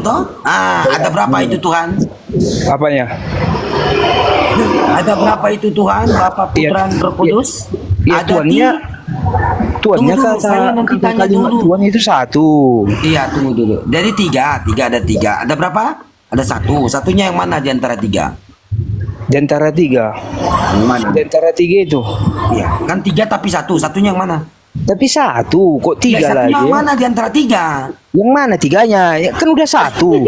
toh? Ada berapa itu Tuhan? Apanya? Ada berapa itu Tuhan? Bapa, Putra, dan Roh Kudus? Ya, Ada Tuannya Tunggu dulu, saya nanti tanya kalimat dulu. Tuhan itu satu. Iya, tunggu dulu. Jadi tiga ada tiga. Ada berapa? Ada satu. Satunya yang mana di antara tiga? Di antara tiga. Yang mana? Di antara tiga itu. Iya, kan tiga tapi satu. Satunya yang mana? Tapi satu, kok tiga Satunya lagi? yang mana di antara tiga? Yang mana tiganya? Ya, kan udah satu.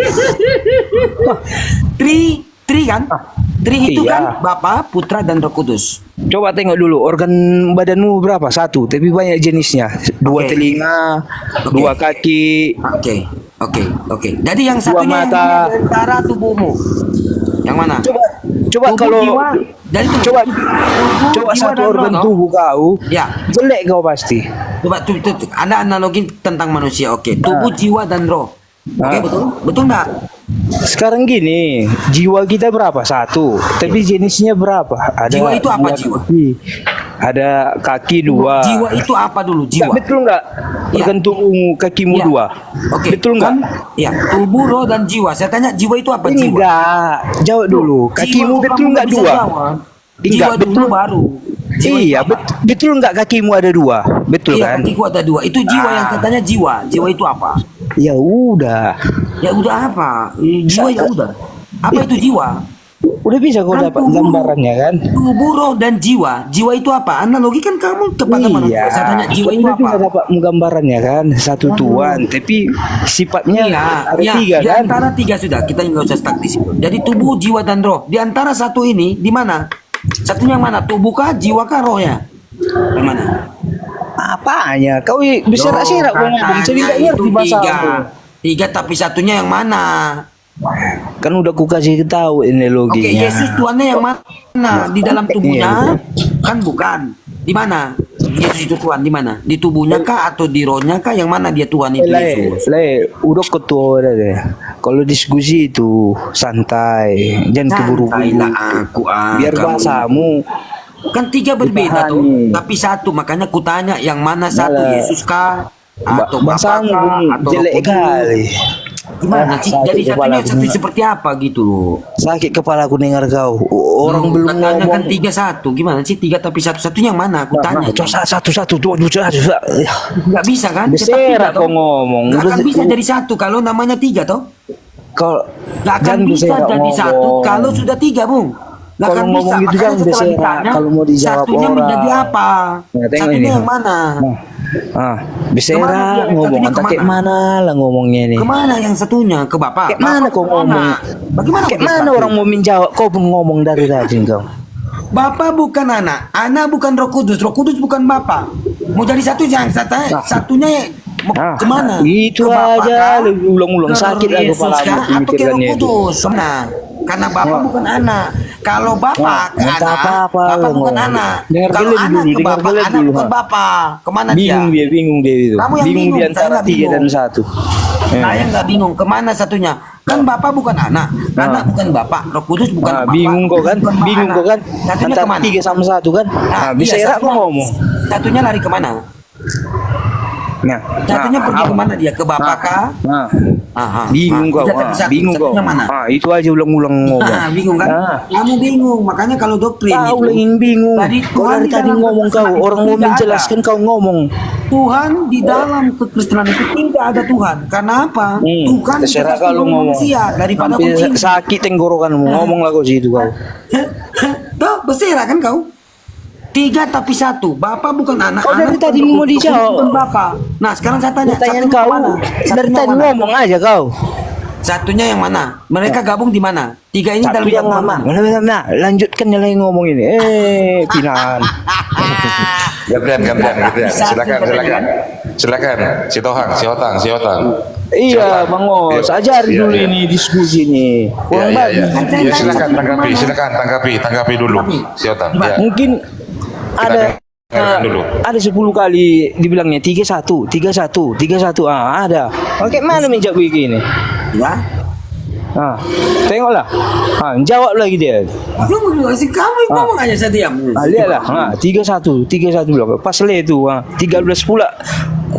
Tri kan? Tri itu Iya. kan Bapa, Putra, dan Roh Kudus. Coba tengok dulu organ badanmu berapa? Satu, tapi banyak jenisnya. Dua Oke. telinga, dua kaki. Oke. Jadi yang satunya yang mata. mana di antara tubuhmu? Yang mana? Coba Tubuh, kalau jiwa. Jadi tubuh. coba Tubuh, jiwa, satu dan organ roh, tubuh kau Ya. jelek kau pasti. Coba Anda analogi tentang manusia. Oke, tubuh, jiwa, dan roh. Oke, betul? Betul enggak? Sekarang gini, jiwa kita berapa? Satu, tapi jenisnya berapa? Ada Jiwa itu apa, dua jiwa? kaki. Ada kaki dua. Jiwa itu apa dulu? Jiwa. Betul nggak? Iya. Organ tubuh kakimu Iya. dua. Oke. Betul nggak? Ya, tubuh, roh, dan jiwa. Saya tanya jiwa itu apa? Jiwa. Enggak, jawab dulu. Jiwa Kakimu kok betul kamu nggak bisa dua? jawab? Enggak, Jiwa dulu betul. baru. Jiwa Iya, itu apa? betul nggak kakimu ada dua? Betul Iya, kan? kakiku ada dua. Itu jiwa yang katanya jiwa. Jiwa itu apa? Ya udah. Ya udah apa? Jiwa ya udah. Apa itu jiwa? Udah bisa kau Kan dapat tubuh. gambarannya kan? Tubuh, roh, dan jiwa. Jiwa itu apa? Analogi kan kamu kepada manusia. Saya tanya jiwa itu udah bisa apa? dapat gambarannya kan? Satu Tuhan, tapi sifatnya ada Iya, tiga di kan? antara tiga sudah. Kita nggak usah stuck di situ. Jadi tubuh, jiwa, dan roh. Di antara satu ini, di mana? Satunya yang mana? Tubuh kah, jiwa kah, rohnya? Di mana? Apanya? Kau berserak-serak kau ngomong, jadi nggak Katanya ngerti itu bahasa tiga. aku. Tiga tapi satunya yang mana? Kan udah ku kasih tahu ini Oke, loginya. Yesus Tuhannya yang mana? Di dalam tubuhnya? Kan bukan. Di mana? Yesus itu Tuhan di mana? Di tubuhnya kah atau di rohnya kah? Yang mana dia Tuhan itu Yesus? Udah ketua udah deh. Kalau diskusi itu santai, jangan keburu-buru. Santailah aku, Biar kamu. bahasamu. Kan tiga berbeda tuh, Dipahami. tapi satu. Makanya kutanya yang mana satu, Malah. Yesus kah? Atau Bapa Bahasamu kah? Atau Roh jelek Kudus? kali. Gimana sih? Sakit Jadi satunya kepala satu aku. seperti apa gitu loh? Sakit kepala aku dengar kau. Orang belum Katanya ngomong. kan tiga satu. Gimana sih tiga tapi satunya yang mana? Aku tanya. Satu-satu tuh. Nggak bisa kan? Tetap Beserak tiga, kau toh. ngomong. Nggak akan bisa jadi satu kalau namanya tiga toh. Kalau Nggak akan jangan bisa beserak jadi ngomong. satu kalau sudah tiga, Bung. Nggak Kalau akan ngomong bisa. gitu Makanya jangan setelah beserak. ditanya, Kalau mau dijawab satunya orang. menjadi apa? Nah, tengok Satunya ini. yang mana? Beserak Kemana dia? ngomong. Satunya Entah kayak kemana? mana lah ngomongnya nih. Kemana yang satunya? Ke Bapak? Kayak mana kau ngomong? Bagaimana? Kayak begitu, mana Pak? orang mau menjawab? Kau pun ngomong dari tadi kau. Bapak bukan anak bukan Roh Kudus bukan Bapak. Mau jadi satu jangan satunya mau kemana? Itu Ke Bapak aja kah? ulang-ulang Ke sakit lah Yesus kepala kah? aku Atau ke Roh mikirkannya itu. Kudus? Nah, karena Bapak bukan anak. Kalau Bapak ke Entah anak, apa-apa Bapak lo bukan ngomong. anak. Dengar Kalau gelap anak dulu, ke dengar Bapak, gelap anak dulu, bukan ha. Bapak. Kemana Bingung dia? dia itu. Kamu yang Bingung bingung, di saya antara nggak tiga bingung. dan satu. Saya nggak bingung kemana satunya. Kan Bapak bukan anak bukan Bapak, Roh Kudus bukan Bapak. Bingung kok kan? bukan Bingung anak. kok kan? Satunya Antara kemana? tiga sama satu kan? Nah, bisa iya, erak kok ngomong. Satunya lari kemana? Nah, Satunya pergi kemana dia? Ke Bapak kah? Nah, Aha, bingung kau. tidak bisa. Bingung kau. Satunya mana? Itu aja ulang-ulang ngomong. Bingung kan? Nah. Kamu bingung, makanya kalau doktrin Kau itu, lagi bingung. Tadi Kau Tuhan dari di tadi dalam ngomong kau. kekristenan Orang itu mau tidak menjelaskan kau ngomong. Tuhan di dalam kekristenan itu tidak ada Tuhan. Karena apa? Tuhan Terserah dikasih kalau oleh ngomong. manusia daripada Sampai kucing. sakit tenggorokanmu. Ngomonglah kau situ kau. Tuh, bersih kan kau? Tiga tapi satu. Bapak bukan anak. Kau dari anak tadi bukan mau Roh Kudus, dijawab. bukan Bapak. Nah, sekarang saya tanya. Pertanyaan satunya kau mana? dari Satunya tadi mana? ngomong aja kau. Satunya yang mana? Mereka gabung di mana? Tiga ini Satu dalam yang satu mana? Nah, lanjutkan yang lagi ngomong ini. Pinaan. Gabriel. Silakan. Si Otang. Iya, Bang Os. Ajari dulu ini diskusi ini. Kurang bagus. Ya, silakan tanggapi dulu. Si Otang. Ya. Mungkin ada Dulu. ada 10 kali dibilangnya 3-1. Ada. Oke, mana meja begini? Ya. Tengoklah. Jawab lagi dia. Tunggu sih kamu ngomong aja saya diam. Lihatlah. 3-1 bilang. Pas le itu. 13 pula.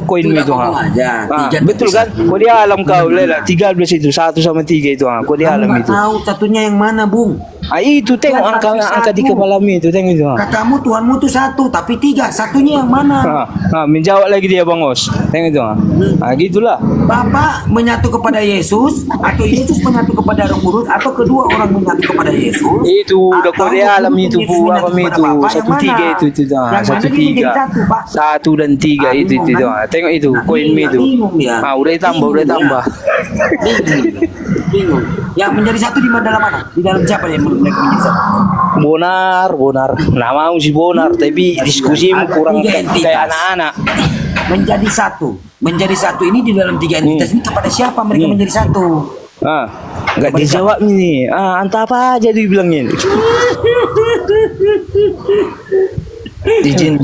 koinmu Sudah itu. ngomong aja, tiga Betul tapi kan? satu. Kau di alam kau, Lela. 13 itu, 1 sama 3 itu. Kau di Kamu alam nggak itu. tahu satunya yang mana, Bung? Itu tengok Yang angka satu. di kepalamu itu, tengok itu. Katamu Tuhanmu tuh satu, tapi tiga. Satunya yang mana? Menjawab lagi dia Bang Os. Tengok itu. Gitulah. Bapak menyatu kepada Yesus, atau Yesus menyatu kepada Roh Kudus, atau kedua orang menyatu kepada Yesus? Itu udah atau kau di Roh alam Kudus itu, Yesus Bu. menyatu Apa kepada itu? Bapa? 1 Yang mana? 3 itu. Yang 1 mana dia menjadi 3. satu, Pak? 1 dan 3 itu. Bingung, kan? Tengok itu, Nah, koinmu itu. bingung dia. Udah ditambah, udah Bingung tambah. dia. Bingung. Yang menjadi satu di dalam mana? Di dalam siapa yang mereka menjadi satu? Bonar. Namamu si Bonar, tapi diskusimu kurang Tiga entitas. kayak anak-anak. Menjadi satu. Menjadi satu ini di dalam tiga entitas ini kepada siapa mereka menjadi satu? Nggak dijawab nih. Entah apa aja dibilangin. izin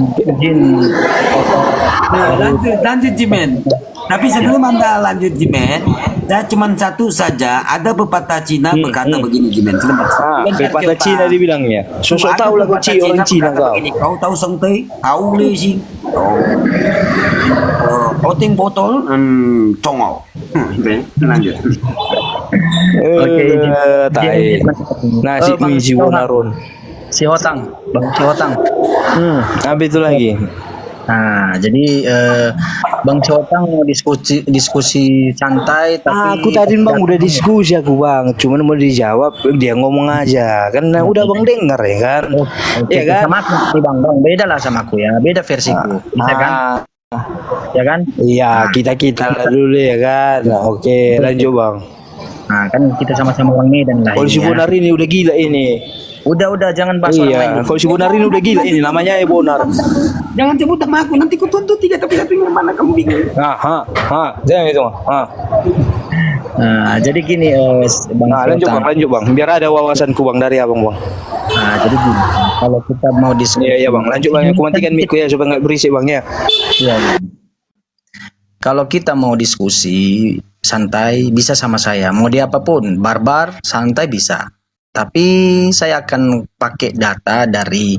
Nah, lanjut Jimen. Tapi sebelum Anda lanjut Jimen, saya cuma satu saja. Ada pepatah Cina berkata begini Jimen. Sebentar. Pepatah Cina dibilangnya. Sosok tahu lah kau orang Cina kau. Kau tahu sengtei? Tahu le sih. Oting botol, congol. Lanjut. Oke, Tai. Nasi Bang, mie si Bonaron. si Hotang, Bang si Hotang. Apa itu lagi? Nah, jadi Bang si Hotang mau diskusi santai tapi Aku tadi Bang udah diskusi Bang, cuman mau dijawab dia ngomong aja kan udah Bang dengar ya kan. Oke, Iya kan? sama aku nih Bang, beda lah sama aku ya, beda versiku, bisa kan? Ya kan? Iya, kita dulu ya kan. Oke, lanjut Bang. Nah, kan kita sama-sama orang Medan lah. Kalau si ini ya. Bonar ini udah gila ini. Udah jangan bahas orang lain. Iya, kalau si Bonar ini udah gila ini namanya Bonar. Jangan sebut nama aku, nanti ku tuntut tiga tapi satunya mana kamu bingung. Jangan itu. Nah, jadi gini Bang Lanjut Hotang. Bang, biar ada wawasanku Bang dari Abang Bang. Nah, jadi gini, kalau kita mau diskusi. Iya Bang, lanjut Bang. Aku matikan mic ya supaya nggak berisik Bang ya. Iya. Kalau kita mau diskusi santai bisa sama saya, mau dia apapun, barbar santai bisa. Tapi saya akan pakai data dari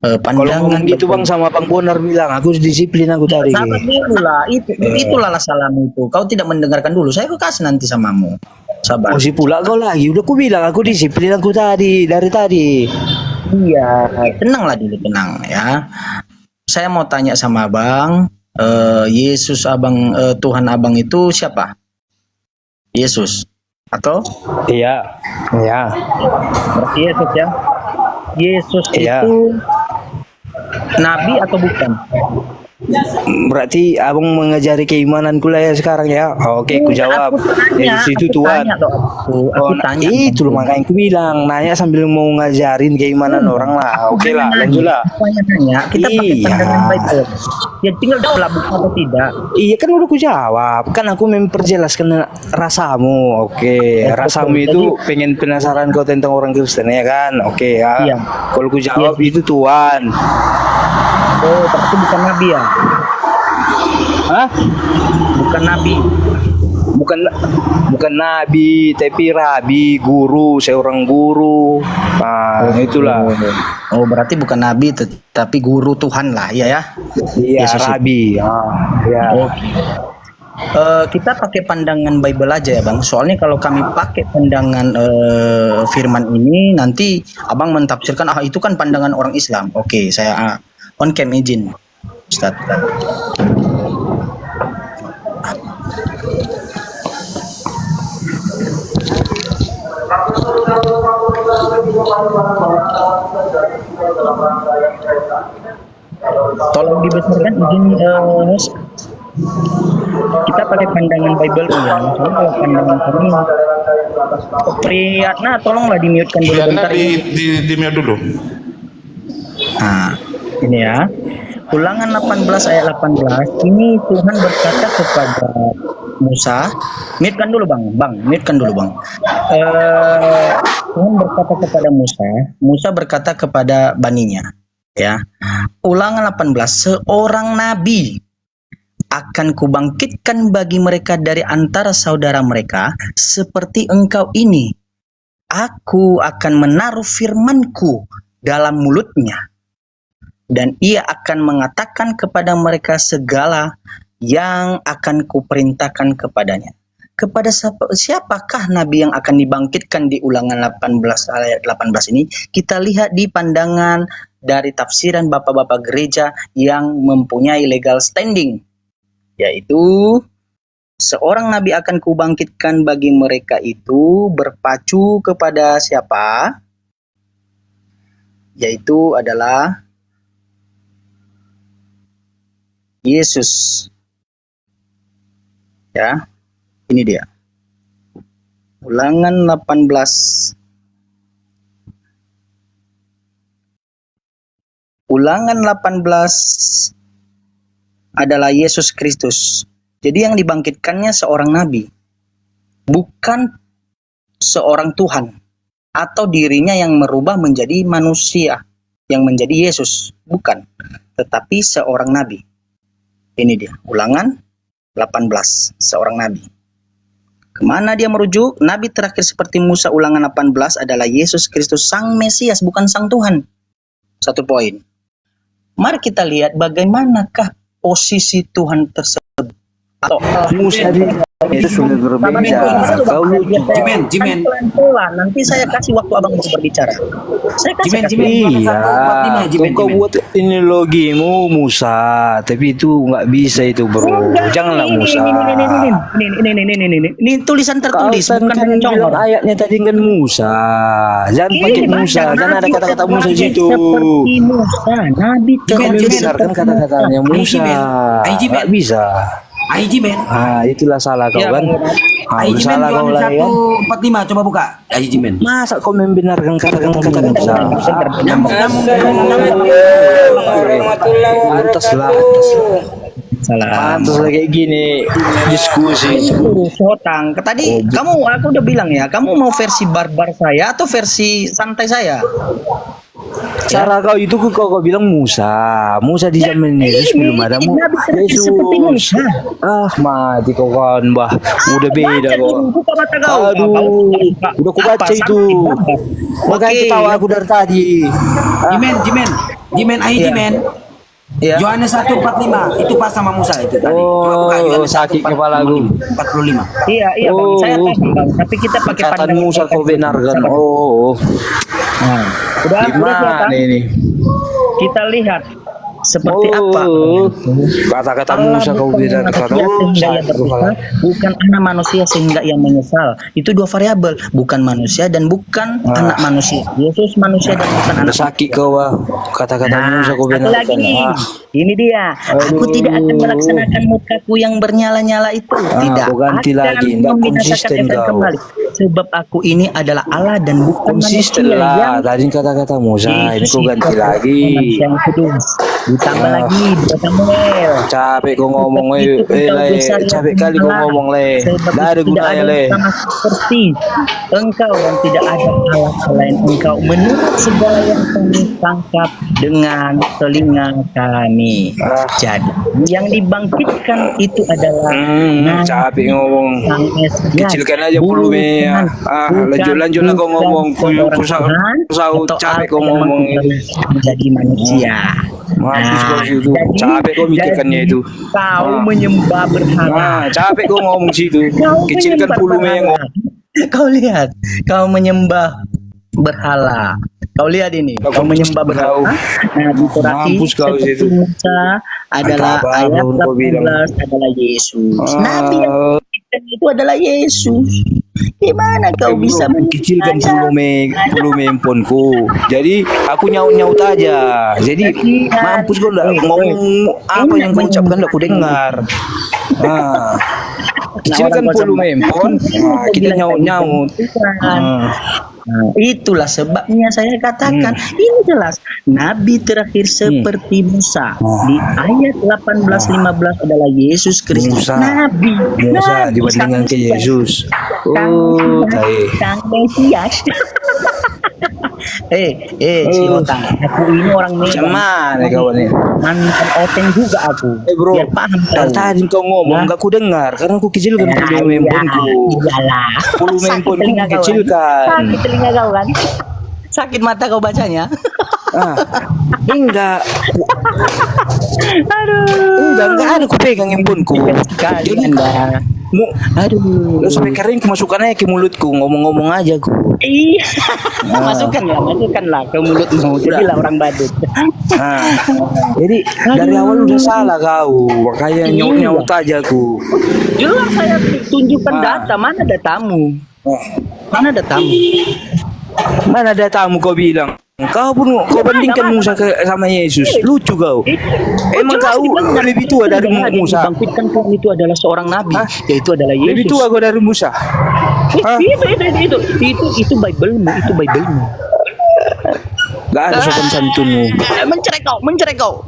Kalau pandangan ngomong gitu Bang sama Bang Bonar bilang aku disiplin aku tadi. Sabar dulu lah, itulah salahmu itu. Kau tidak mendengarkan dulu. Saya kasih nanti samamu. Sabar. Oh si pula kau lagi. Udah aku bilang aku disiplin aku tadi dari tadi. Iya, tenanglah dulu, tenang ya. Saya mau tanya sama Abang, Yesus Abang, Tuhan Abang itu siapa? Yesus atau? Iya. Berarti Yesus ya. Yesus Iya. itu nabi atau bukan? Berarti abang mengajari keimananku lah ya sekarang ya. Oke, aku jawab. Yesus itu Tuhan. Aku tanya. Itu loh makanya aku bilang nanya sambil mau ngajarin keimanan orang lah. Oke lah, lanjut lah. Nanya, kita pakai Iya. pandangan Bible. Ya tinggal jawab bukan atau tidak. Iya kan udah aku jawab. Kan aku memperjelaskan rasamu. Oke, rasamu itu pengen penasaran kau tentang orang Kristen ya kan. Oke ya. Iya. Kalau aku jawab itu Tuhan. Oh, berarti bukan nabi ya? Hah? Bukan nabi. Bukan nabi, tapi rabi, guru, seorang guru. Nah, itulah. Oh, berarti bukan nabi tetapi guru Tuhan lah, iya ya? Iya, Yesus itu. rabi. Ya. Oke. Kita pakai pandangan Bible aja ya Bang. Soalnya kalau kami pakai pandangan firman ini nanti Abang mentafsirkan itu kan pandangan orang Islam. Oke, saya on cam izin Ustaz. Tolong dibesarkan izin host. Kita pakai pandangan Bible ya. Soalnya kalau pandangan kami Priyatna tolonglah di-mute-kan dulu Karena bentar. di mute dulu. Nah, ini ya. Ulangan 18 ayat 18. Ini Tuhan berkata kepada Musa. Mute-kan dulu Bang. Mute-kan dulu Bang. Tuhan berkata kepada Musa. Musa berkata kepada baninya. Ya. Ulangan 18. Seorang nabi akan kubangkitkan bagi mereka dari antara saudara mereka seperti engkau ini. Aku akan menaruh firmanku dalam mulutnya dan ia akan mengatakan kepada mereka segala yang akan kuperintahkan kepadanya. Kepada siapakah nabi yang akan dibangkitkan di Ulangan 18 ayat 18 ini? Kita lihat di pandangan dari tafsiran bapak-bapak gereja yang mempunyai legal standing, yaitu seorang nabi akan kubangkitkan bagi mereka itu berpacu kepada siapa? Yaitu adalah Yesus. Ya, ini dia. Ulangan 18. Ulangan 18 adalah Yesus Kristus. Jadi yang dibangkitkannya seorang nabi, bukan seorang Tuhan atau dirinya yang merubah menjadi manusia, yang menjadi Yesus, bukan, tetapi seorang nabi. Ini dia, Ulangan 18, seorang nabi. Kemana dia merujuk? Nabi terakhir seperti Musa Ulangan 18 adalah Yesus Kristus, Sang Mesias, bukan Sang Tuhan. Satu poin. Mari kita lihat bagaimanakah posisi Tuhan tersebut. Atau Musa itu sudah berbeda. Kau Jimen. pelan-pelan. Nanti saya kasih waktu abang untuk berbicara. Saya kasih. iya, kau buat ini logimu Musa, tapi itu nggak bisa itu bro. Janganlah Musa. Ini tulisan tertulis, Kau bukan kan congor. bilang ayatnya tadi kan Musa. Jangan pakai Musa, jangan ada kata-kata Musa di situ. Seperti Musa, Nabi Kau terakhir besarkan kata-katanya Musa. Nggak bisa. Jimen. Itulah salah kau Ya, kan. Jimen Salah kau lah ya. 145 coba buka. Jimen. Masa kau membenarkan kata-kata Musa? Pantas lah. Salah. Pantas lah kayak gini diskusi. Sotang. Tadi aku udah bilang ya, kamu mau versi barbar saya atau versi santai saya? Cara kau itu kau bilang Musa di zaman Yesus belum ada Nabi terakhir seperti Musa. Mati kau kawan bah, udah beda kok. Buka mata kau. Aduh, udah ku baca itu. Makanya ketawa aku dari tadi. Jimen. Ya. Yohanes 1:45 itu pas sama Musa itu tadi. Coba buka Yohanes sakit kepala aku. 45. Iya, Bang. Saya tahu, Bang. Tapi kita pakai Kata pandangan Musa kau benarkan. Nah, udah Gimana Bang. ini? Kita lihat seperti apa Kata-kata Musa kau benarkan. Sakit kepala. bukan anak manusia sehingga ia menyesal. Itu dua variabel, bukan manusia dan bukan anak manusia. Yesus manusia dan bukan anak. Sakit kau kata-kata Musa kau Satu lagi benarkan. ini dia. Aku tidak akan melaksanakan murkaku yang bernyala-nyala itu. Tidak. kau ganti akan lagi. Nggak membinasakan konsisten Efraim kau. kembali. Sebab aku ini adalah Allah dan bukan Konsisten manusia lah. yang Tadi kata-kata Musa ini kau ganti Manusia lagi. yang kudus. Ditambah lagi dua Samuel. Capek kau ngomong capek kali kau ngomong nggak ada gunanya sama seperti engkau dan tidak ada Allah selain engkau menurut segala yang kami tangkap dengan telinga kami. Jadi yang dibangkitkan itu adalah capek ngomong. Sang Mesias. Kecilkan aja volume ya. Lanjut lah kau ngomong. Kusau capek kau ngomong. Menjadi manusia. Mampus kau situ. Capek kau mikirkannya itu. Kau menyembah berhala. Capek kau ngomong situ. Kau Kecilkan menyembah volume yang berhala. Kau lihat, kau menyembah berhala. Kau lihat ini, kau menyembah berhala. Nah, di Torati Mampus kau seperti situ. Musa adalah Apa-apa ayat pun kau bilang. 18 adalah Yesus. Nabi yang dibangkitkan itu adalah Yesus. Gimana kau bisa kecilkan menyembah? volume handphoneku. Jadi aku nyaut aja. Jadi mampus kau nggak ngomong apa yang kau ucapkan nggak ku dengar. Kecilkan volume handphone. Kita nyaut. Nah, itulah sebabnya saya katakan ini jelas Nabi terakhir seperti Musa. Di ayat 18-15 adalah Yesus Kristus. Musa dibandingkan ke Yesus. Sang Mesias. Si Otang, aku ini orang Medan. Mana kawan ini? Mantan Oteng juga aku. Bro, Biar paham dari tadi kau ngomong nggak ku dengar karena aku kecilkan volume handphoneku. Iyalah. Volume handphoneku kecilkan. Sakit telinga kau kan? Sakit mata kau bacanya. Ah, enggak. Aduh. Enggak ada ku pegang handphoneku. Sekali Jadi Anda. mu Aduh. lo speakerin ku masukkannya ke mulutku, ngomong-ngomong aja ku. Iya. Masukkanlah ke mulutmu. Jadilah orang badut. Nah, jadi dari awal udah salah kau, makanya Iya. nyaut aja ku. Jelas saya tunjukkan Ah. data. Mana datamu? Oh, Mana datamu? mana datamu kau bilang? Kau pun kau bandingkan Musa sama Yesus, lucu kau. Emang Jelas kau dibilang lebih tua dari Yang Musa? dibangkitkan Tuhan itu adalah seorang nabi, Hah? yaitu adalah Yesus. Lebih tua kau dari Musa? Hah? Itu Bible-mu, itu Bible-mu. Gak ada sopan santunmu. Menceret kau.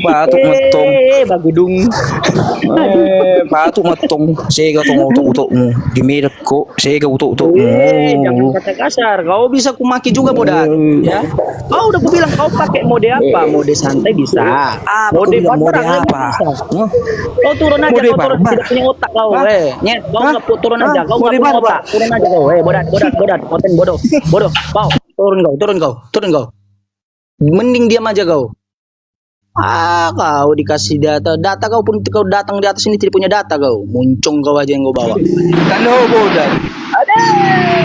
Patuk metong. Bagudung. Patuk metong. Sega tong utuk-utukmu. Di medak kok. Sega utuk-utukmu. Jangan kata kasar. Kau bisa kumaki juga bodak. Ya. Kau udah kubilang kau pakai mode apa? Mode santai bisa. Mode mode barbar apa? bisa. Kau turun aja, Mode kau turun barbar? tidak punya otak kau. Hah? Nyet, kau Hah? nggak turun aja, Hah? kau nggak Mode punya barbar? otak. Turun aja kau. Bodat, konten bodoh. Kau turun kau. Mending diam aja kau. Kau dikasih data kau pun kau datang di atas ini tidak punya data kau. Muncung kau aja yang kau bawa. Kan lo bodat.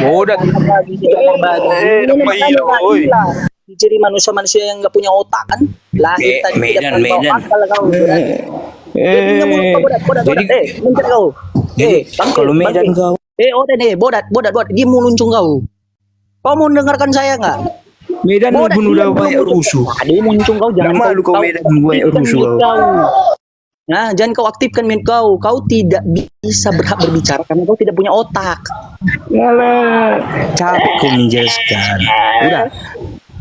Bodat. Jadi manusia-manusia yang nggak punya otak kan lahir tadi tidak pernah bawa akal kau. Punya mulut kau bodat. Mencet kau. Jadi Bangkit, kalau Medan bangkit. kau, Bodat. Dia mau luncung kau. Kau mau dengarkan saya nggak? Medan Bodat, pun dia udah mau banyak luncung. rusuh. Aduh muncung kau jangan Nggak malu kau Medan banyak aktifkan rusuh mute kau. Nah, jangan kau aktifkan mute kau. Kau tidak bisa berhak berbicara karena kau tidak punya otak. Capek kau menjelaskan. Udah.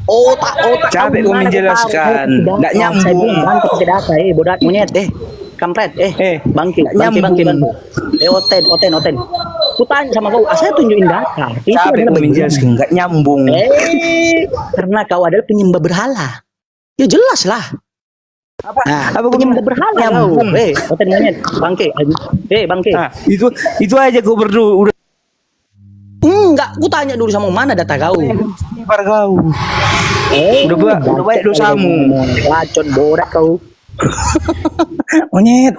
Otak. Capek kau menjelaskan. Nggak nyambung. Saya bilang bangkit ke data, bodat monyet, kampret, bangkit. nyambung. Oten. Ku tanya sama kau, saya tunjukin data. Itu Capek adalah kau menjelaskan. Nggak nyambung. karena kau adalah penyembah berhala. Ya jelas lah. Apa penyembah berhala kau. nyambung? Oten monyet, bangkit. Bangkit. Nah, itu aja kau berdua udah Enggak, ku tanya dulu sama mana data kau. kibar kau. Udah banyak dosamu. Lacon borak kau. monyet.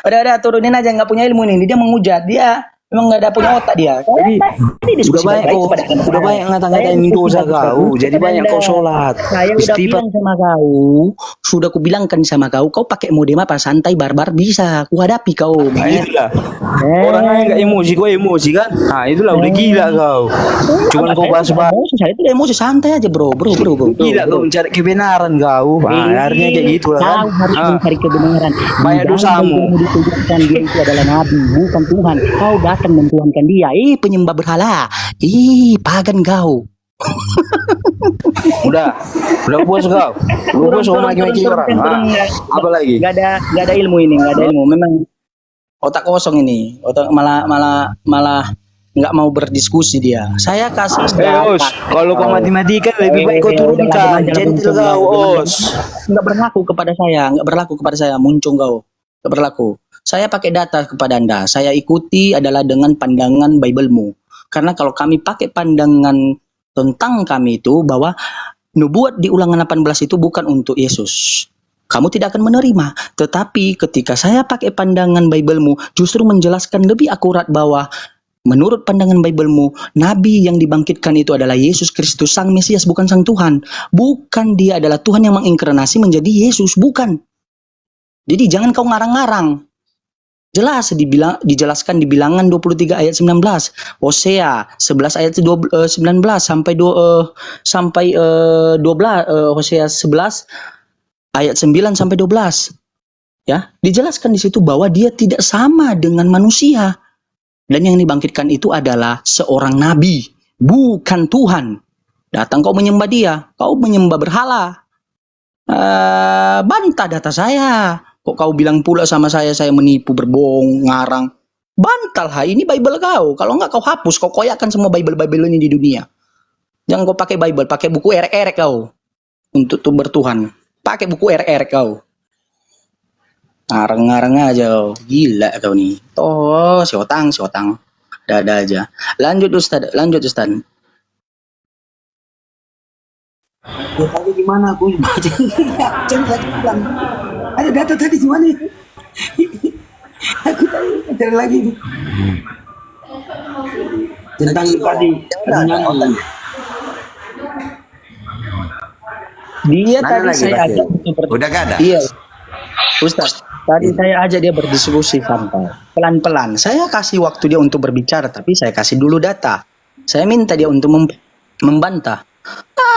udah turunin aja, nggak punya ilmu nih. Dia menghujat, dia memang nggak ada punya otak dia. Jadi diskusi baik-baik kepada anda. udah banyak ngata-ngatain Saya dosa diskusi kau. baik-baik Jadi kepada banyak anda. kau sholat. Saya udah Istighfar. bilang sama kau, sudah kubilangkan sama kau pakai mode apa? Santai barbar bisa, ku hadapi kau. Nah, itulah. Orangnya nggak emosi, kau emosi kan? Nah, itulah udah gila kau. Cuman kau bahas-bahas. Saya itu emosi santai aja bro. Gila kau mencari kebenaran kau. Akhirnya kayak gitu lah kan. Kau harus mencari kebenaran. Banyak Di dalam dosamu. Bible ditunjukkan dia itu adalah nabi, bukan Tuhan. Kau datang mentuhankan dia. Penyembah berhala. Pagan kau. Udah puas kau. Lu puas kau maki-maki orang. Apa lagi? Gak ada ilmu ini, gak ada ilmu. Memang otak kosong ini. Otak malah nggak mau berdiskusi dia. Saya kasih Os, kalau kau mati-matikan lebih baik kau turunkan. Gentle kau, Os. Nggak berlaku kepada saya. Muncung kau. Nggak berlaku. Saya pakai data kepada Anda. Saya ikuti adalah dengan pandangan Bible-mu. Karena kalau kami pakai pandangan tentang kami itu bahwa nubuat di Ulangan 18 itu bukan untuk Yesus. Kamu tidak akan menerima. Tetapi ketika saya pakai pandangan Bible-mu justru menjelaskan lebih akurat bahwa menurut pandangan Bible-mu, Nabi yang dibangkitkan itu adalah Yesus Kristus, Sang Mesias, bukan Sang Tuhan. Bukan dia adalah Tuhan yang menginkarnasi menjadi Yesus, bukan. Jadi jangan kau ngarang-ngarang. Jelas dijelaskan di Bilangan 23 ayat 19, Hosea 11 ayat 19 sampai 12, Hosea 11 ayat 9 sampai 12. Ya, dijelaskan di situ bahwa dia tidak sama dengan manusia. Dan yang dibangkitkan itu adalah seorang nabi, bukan Tuhan. Datang kau menyembah dia, kau menyembah berhala. Bantah data saya. Kok kau bilang pula sama saya menipu, berbohong, ngarang. Bantah, ini Bible kau. Kalau enggak kau hapus, kau koyakkan semua Bible ini di dunia. Jangan kau pakai Bible, pakai buku erek-erek kau. Untuk bertuhan. Pakai buku erek-erek kau. Ngarang-ngarang aja kau. Gila kau nih. Si otang. Ada aja. Lanjut Ustaz. Ya, tadi gimana aku baca? Cari lagi bilang. Ada data tadi di mana? Aku cari lagi. Tentang tadi. Nyanyi. Dia Mana tadi lagi, saya Basir? ajak untuk Udah gak ada? Iya, Ustaz. Tadi saya ajak dia berdiskusi santai. Pelan-pelan. Saya kasih waktu dia untuk berbicara, tapi saya kasih dulu data. Saya minta dia untuk membantah.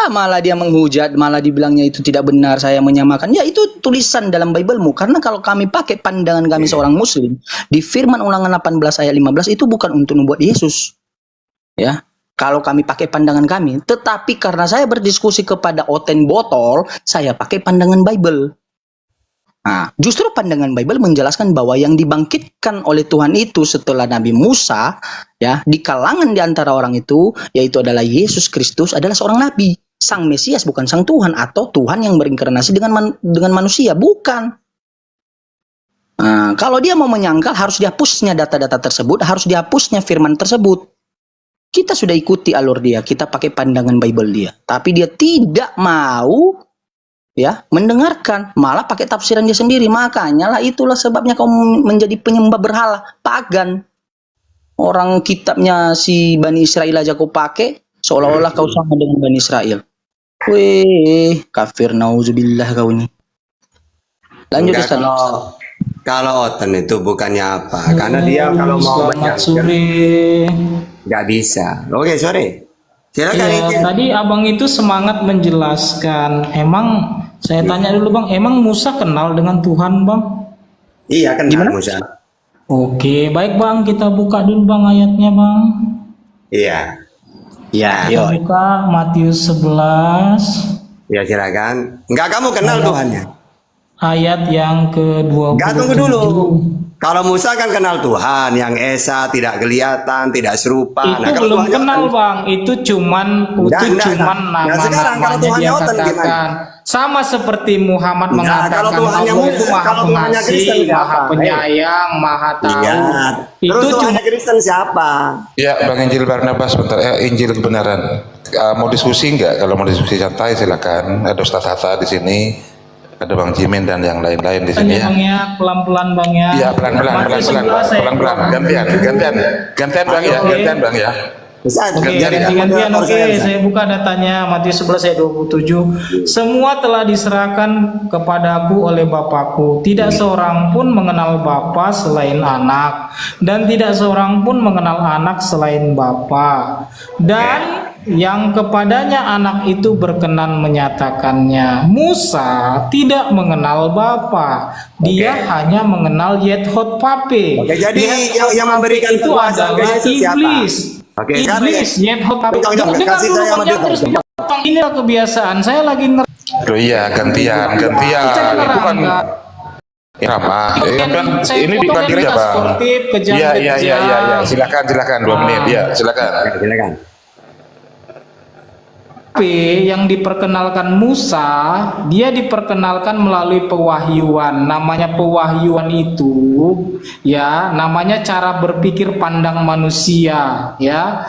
Malah dia menghujat, malah dibilangnya itu tidak benar, saya menyamakan. Ya, itu tulisan dalam Biblemu. Karena kalau kami pakai pandangan kami seorang muslim, di firman Ulangan 18 ayat 15 itu bukan untuk membuat Yesus. Ya. Kalau kami pakai pandangan kami, tetapi karena saya berdiskusi kepada Oten Botol, saya pakai pandangan Bible. Nah, justru pandangan Bible menjelaskan bahwa yang dibangkitkan oleh Tuhan itu setelah Nabi Musa, ya, di kalangan di antara orang itu, yaitu adalah Yesus Kristus adalah seorang nabi, sang Mesias, bukan sang Tuhan atau Tuhan yang berinkarnasi dengan manusia, bukan. Nah, kalau dia mau menyangkal, harus dihapusnya data-data tersebut, harus dihapusnya firman tersebut. Kita sudah ikuti alur dia, kita pakai pandangan Bible dia, tapi dia tidak mau, ya, mendengarkan, malah pakai tafsiran dia sendiri. Makanya lah, itulah sebabnya kau menjadi penyembah berhala, pagan. Orang kitabnya si Bani Israel aja kau pakai, seolah-olah kau sama dengan Bani Israel. Weh, kafir, nauzubillah kau ini. Lanjut Enggak, Ustaz. kalau Oten itu bukannya apa, karena dia kalau mau Selamat banyak sore. nggak bisa. Oke, sore. Silakan. Iya, Injil. tadi abang itu semangat menjelaskan. Emang saya tanya dulu bang, emang Musa kenal dengan Tuhan bang? Iya, kan Gimana? Musa. Oke, baik bang, kita buka dulu bang ayatnya bang. Iya. Ya, Kita yo. buka Matius 11 Ya, silakan. Enggak, kamu kenal Tuhannya. ayat yang ke-27. Enggak, tunggu dulu. Kalau Musa kan kenal Tuhan, yang Esa tidak kelihatan, tidak serupa. Itu kalau belum Tuhannya kenal Oten- bang, itu cuman Nah, sekarang kalau nama-namanya Tuhannya dia Oten gimana? katakan. Sama seperti Muhammad Nah, mengatakan kalau Tuhannya Allah itu maha kalau Tuhannya Kristen pengasih, siapa? maha penyayang, maha tahu. Iya. Itu Terus cuma Tuhannya Kristen siapa? Ya, Bang Injil Barnabas, bentar. Injil kebenaran. Mau diskusi nggak? Kalau mau diskusi santai silakan. Ada Ustaz Hatta di sini, ada Bang Jimin dan yang lain-lain di sini Bang ya. ya, pelan-pelan bang ya. Iya, pelan-pelan, Matius pelan-pelan, 11 saya pelan-pelan. doang. Gantian Bang ya, Oke. gantian Bang ya. Bisa Oke, jadi ganti-gantian. moderator Oke, Bisa. saya buka datanya Matius 11 ayat 27. Semua telah diserahkan kepadaku oleh Bapakku. Tidak seorang pun mengenal Bapa selain anak, dan tidak seorang pun mengenal anak selain Bapa. Dan yang kepadanya anak itu berkenan menyatakannya. Musa tidak mengenal Bapa. Dia hanya mengenal Yethot Pape. Oke, jadi Yethot yang Pape memberikan itu kekuasaan ke adalah Yesus siapa? iblis. Oke, sekarang Iblis, Yethot Pape. Tunggu, tunggu, Dengar kasih dulu saya Bang, sama jangan terus dia. dipotong. Inilah kebiasaan. Saya lagi Loh iya, gantian. Itu kan irama. Ini dipanggil ya Bang. sportif, Iya. kejam-kejam. Silakan 2 menit. Ya, silakan. Silakan. Tapi yang diperkenalkan Musa, dia diperkenalkan melalui pewahyuan. Namanya pewahyuan itu, ya, namanya cara berpikir pandang manusia, ya.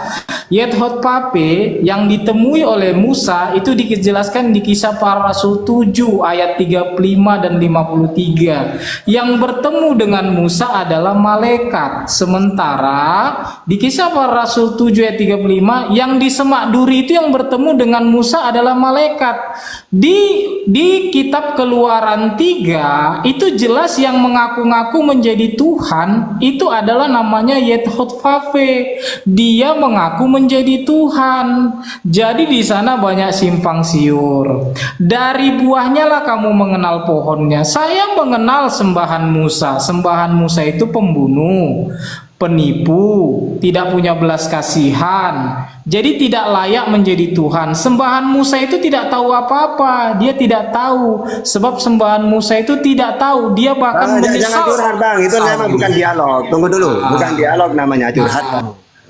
Yethot Pape yang ditemui oleh Musa itu dijelaskan di Kisah Para Rasul 7 ayat 35 dan 53. Yang bertemu dengan Musa adalah malaikat. Sementara di Kisah Para Rasul 7 ayat 35 yang di semak duri itu yang bertemu dengan Musa adalah malaikat. Di kitab Keluaran 3 itu jelas yang mengaku-ngaku menjadi Tuhan itu adalah namanya Yethot Pape. Dia mengaku menjadi Tuhan. Jadi di sana banyak simpang siur. Dari buahnya lah kamu mengenal pohonnya. Saya mengenal sembahan Musa. Sembahan Musa itu pembunuh, penipu, tidak punya belas kasihan. Jadi tidak layak menjadi Tuhan. Sembahan Musa itu tidak tahu apa-apa. Dia tidak tahu. Sebab sembahan Musa itu tidak tahu. Dia bahkan Jangan menyesal. curhat Bang, itu memang bukan dialog. Tunggu dulu, bukan dialog namanya curhat.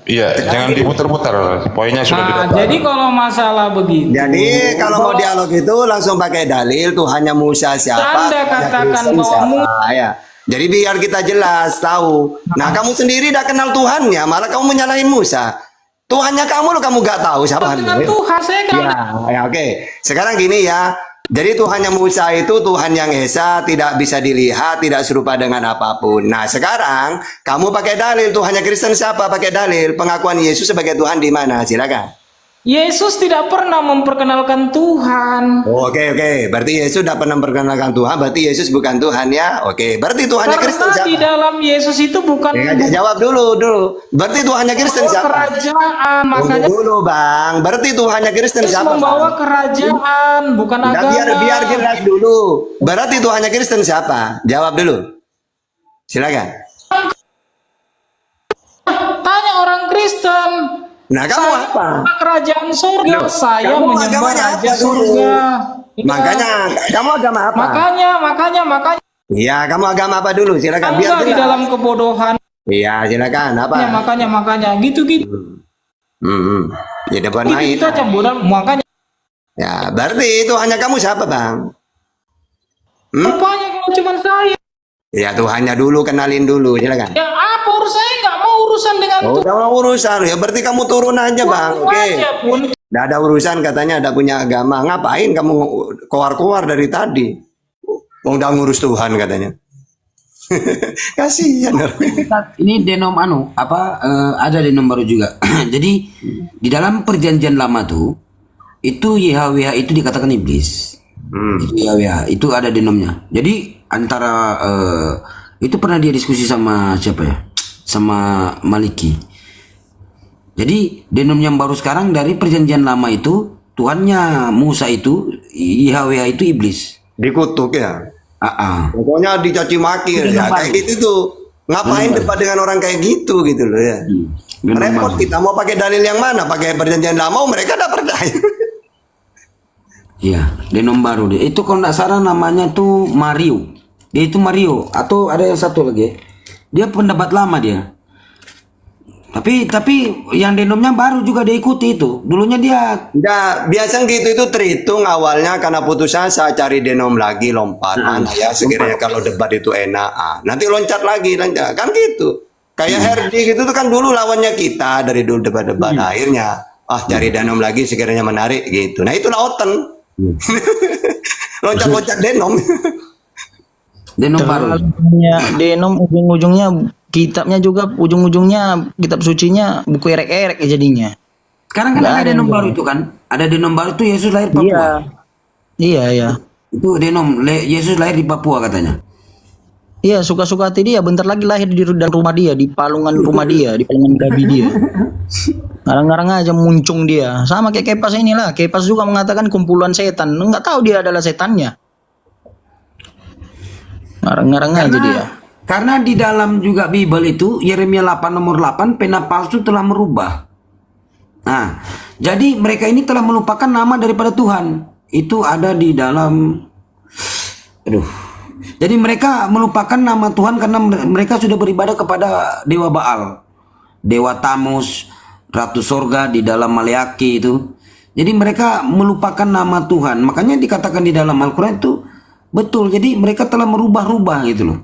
Iya, jangan diputar-putar. Poinnya sudah Nah, didapat. jadi kalau masalah begitu, Jadi kalau mau dialog itu langsung pakai dalil Tuhannya Musa siapa? Anda Tuhannya katakan Kristen bahwa siapa, ya. Jadi biar kita jelas tahu. Nah, kamu sendiri udah kenal Tuhannya, malah kamu menyalahin Musa. Tuhannya kamu loh, kamu gak tahu siapa dengan Tuhan saya kan. Ya, oke. Sekarang gini ya. Jadi Tuhannya Musa itu Tuhan yang esa, tidak bisa dilihat, tidak serupa dengan apapun. Nah, sekarang kamu pakai dalil Tuhannya Kristen siapa? Pakai dalil pengakuan Yesus sebagai Tuhan di mana? Silakan. Yesus tidak pernah memperkenalkan Tuhan. Oke, berarti Yesus tidak pernah memperkenalkan Tuhan, berarti Yesus bukan Tuhan ya. Oke, berarti Tuhannya Kristen Karena siapa? di dalam Yesus itu bukan Jawab dulu. Berarti Tuhannya Kristen membawa siapa? kerajaan, Tunggu makanya dulu Bang. Berarti Tuhannya Kristen Yesus siapa? membawa Bang? kerajaan, bukan Nah, agama. biar jelas dulu. Berarti Tuhannya Kristen siapa? Jawab dulu. Silakan. Tanya orang Kristen. Nah, kamu Saya apa? kerajaan surga, saya kamu menyembah agamanya raja apa dulu? surga. Ya. Makanya, kamu agama apa? Makanya Iya, kamu agama apa dulu? Silakan biar Anda di jelas. dalam kebodohan. Iya, silakan. Apa? Makanya gitu. Ya depan Itu main. itu aja bodoh, makanya Ya, berarti Tuhannya kamu siapa, Bang? rupanya kalau cuma saya. Ya, Tuhannya dulu, kenalin dulu. Silakan. Ya apa urusannya, nggak mau urusan dengan Oh, Tuhan. udah mau urusan. Ya, berarti kamu turun aja, Bang. Oke. Aja pun. Nggak ada urusan katanya ada punya agama. Ngapain kamu keluar-keluar dari tadi? Mau udah ngurus Tuhan katanya. Kasihan. Ini denom ada denom baru juga. Jadi di dalam perjanjian lama tuh itu YHWH itu dikatakan iblis. Itu YHWH itu ada denomnya. Jadi antara itu pernah dia diskusi sama siapa ya? Sama Maliki. Jadi denom yang baru sekarang dari perjanjian lama itu Tuhannya Musa itu YHWH itu iblis. Dikutuk ya. Pokoknya dicaci maki ya, kayak gitu tuh. Ngapain debat dengan orang kayak gitu loh ya. Repot kita mau pakai dalil yang mana? Pakai perjanjian lama mereka tidak percaya. Iya, denom baru dia. Itu kalau nggak salah namanya tuh Mario. Dia itu Mario atau ada yang satu lagi. Dia pendapat lama dia. Tapi yang denomnya baru juga dia ikuti itu. Dulunya dia Enggak, biasa gitu itu terhitung awalnya karena putus asa cari denom lagi lompat mana ya sekiranya kalau debat itu enak. Nanti loncat lagi kan gitu. Kayak Herdi gitu tuh kan dulu lawannya kita dari dulu debat-debat akhirnya cari denom lagi sekiranya menarik gitu. Nah itulah Oten. Loncat-loncat denom. denom baru. Denom ujung-ujungnya kitabnya juga ujung-ujungnya kitab sucinya buku erek-erek ya jadinya. Sekarang kan ada denom baru itu kan. Ada denom baru itu Yesus lahir Papua. Iya. Itu denom Yesus lahir di Papua katanya. Iya, suka-suka hati dia bentar lagi lahir di dalam rumah dia, di palungan rumah dia, di palungan gabi dia. Ngarang-ngarang aja muncung dia. Sama kayak Kepas inilah. Kepas juga mengatakan kumpulan setan. Enggak tahu dia adalah setannya. Ngarang-ngarang aja dia. Karena di dalam juga Bible itu Yeremia 8 nomor 8 pena palsu telah merubah. Nah, jadi mereka ini telah melupakan nama daripada Tuhan. Itu ada di dalam Jadi mereka melupakan nama Tuhan karena mereka sudah beribadah kepada dewa Baal, dewa Tamus, ratu sorga di dalam Maleaki itu. Jadi mereka melupakan nama Tuhan. Makanya dikatakan di dalam Al-Quran itu betul. Jadi mereka telah merubah-rubah gitu loh.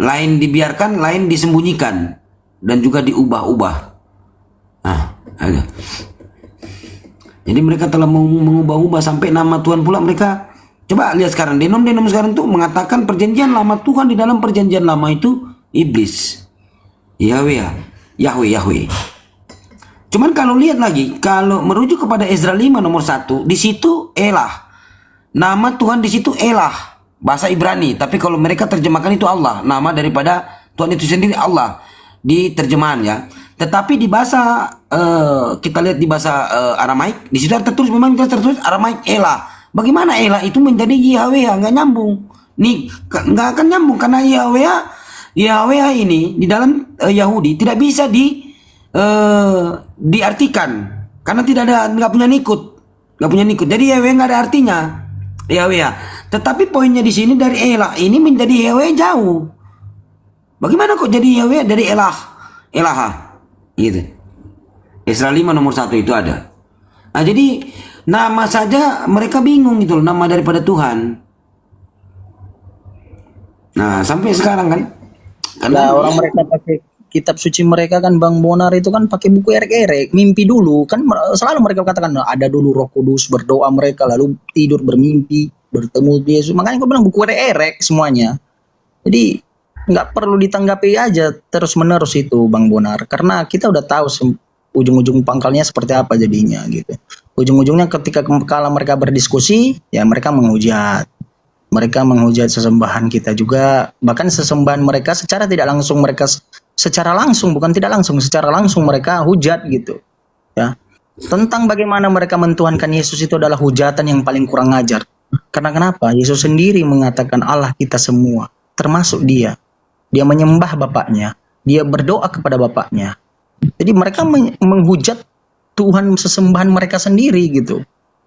Lain dibiarkan, lain disembunyikan, dan juga diubah-ubah. Ada. Jadi mereka telah mengubah-ubah sampai nama Tuhan pula mereka. Coba lihat sekarang, denom sekarang tuh mengatakan perjanjian lama Tuhan di dalam perjanjian lama itu iblis. Yahweh. Cuman kalau lihat lagi, kalau merujuk kepada Ezra 5 nomor 1, di situ Elah. Nama Tuhan di situ Elah. Bahasa Ibrani, tapi kalau mereka terjemahkan itu Allah, nama daripada Tuhan itu sendiri Allah di terjemahan ya. Tetapi di bahasa kita lihat di bahasa Aramaik, di situ tertulis memang tertulis Aramaik Elah. Bagaimana Elah itu menjadi Yahweh? Nggak nyambung. Nih nggak akan nyambung karena Yahweh ini di dalam Yahudi tidak bisa diartikan karena nggak punya nikut. Jadi Yahweh nggak ada artinya. Yahweh. Tetapi poinnya di sini dari Elah ini menjadi Yahweh jauh. Bagaimana kok jadi Yahweh dari Elah? Gitu. Ezra 5 nomor 1 itu ada. Nah, jadi nama saja mereka bingung gitu loh, nama daripada Tuhan. Nah, sampai sekarang kan. Karena orang mereka kitab suci mereka kan Bang Bonar itu kan pakai buku erek-erek, mimpi dulu kan selalu mereka katakan ada dulu Roh Kudus berdoa mereka lalu tidur bermimpi bertemu Yesus. Makanya aku bilang buku erek-erek semuanya. Jadi nggak perlu ditanggapi aja terus-menerus itu Bang Bonar karena kita udah tahu ujung-ujung pangkalnya seperti apa jadinya gitu. Ujung-ujungnya ketika kala mereka berdiskusi ya mereka menghujat. Mereka menghujat sesembahan kita juga, bahkan sesembahan mereka secara tidak langsung mereka secara langsung bukan tidak langsung, secara langsung mereka hujat gitu. Ya. Tentang bagaimana mereka mentuhankan Yesus itu adalah hujatan yang paling kurang ajar. Karena kenapa? Yesus sendiri mengatakan Allah kita semua, termasuk dia. Dia menyembah Bapaknya, dia berdoa kepada Bapaknya. Jadi mereka menghujat Tuhan sesembahan mereka sendiri gitu.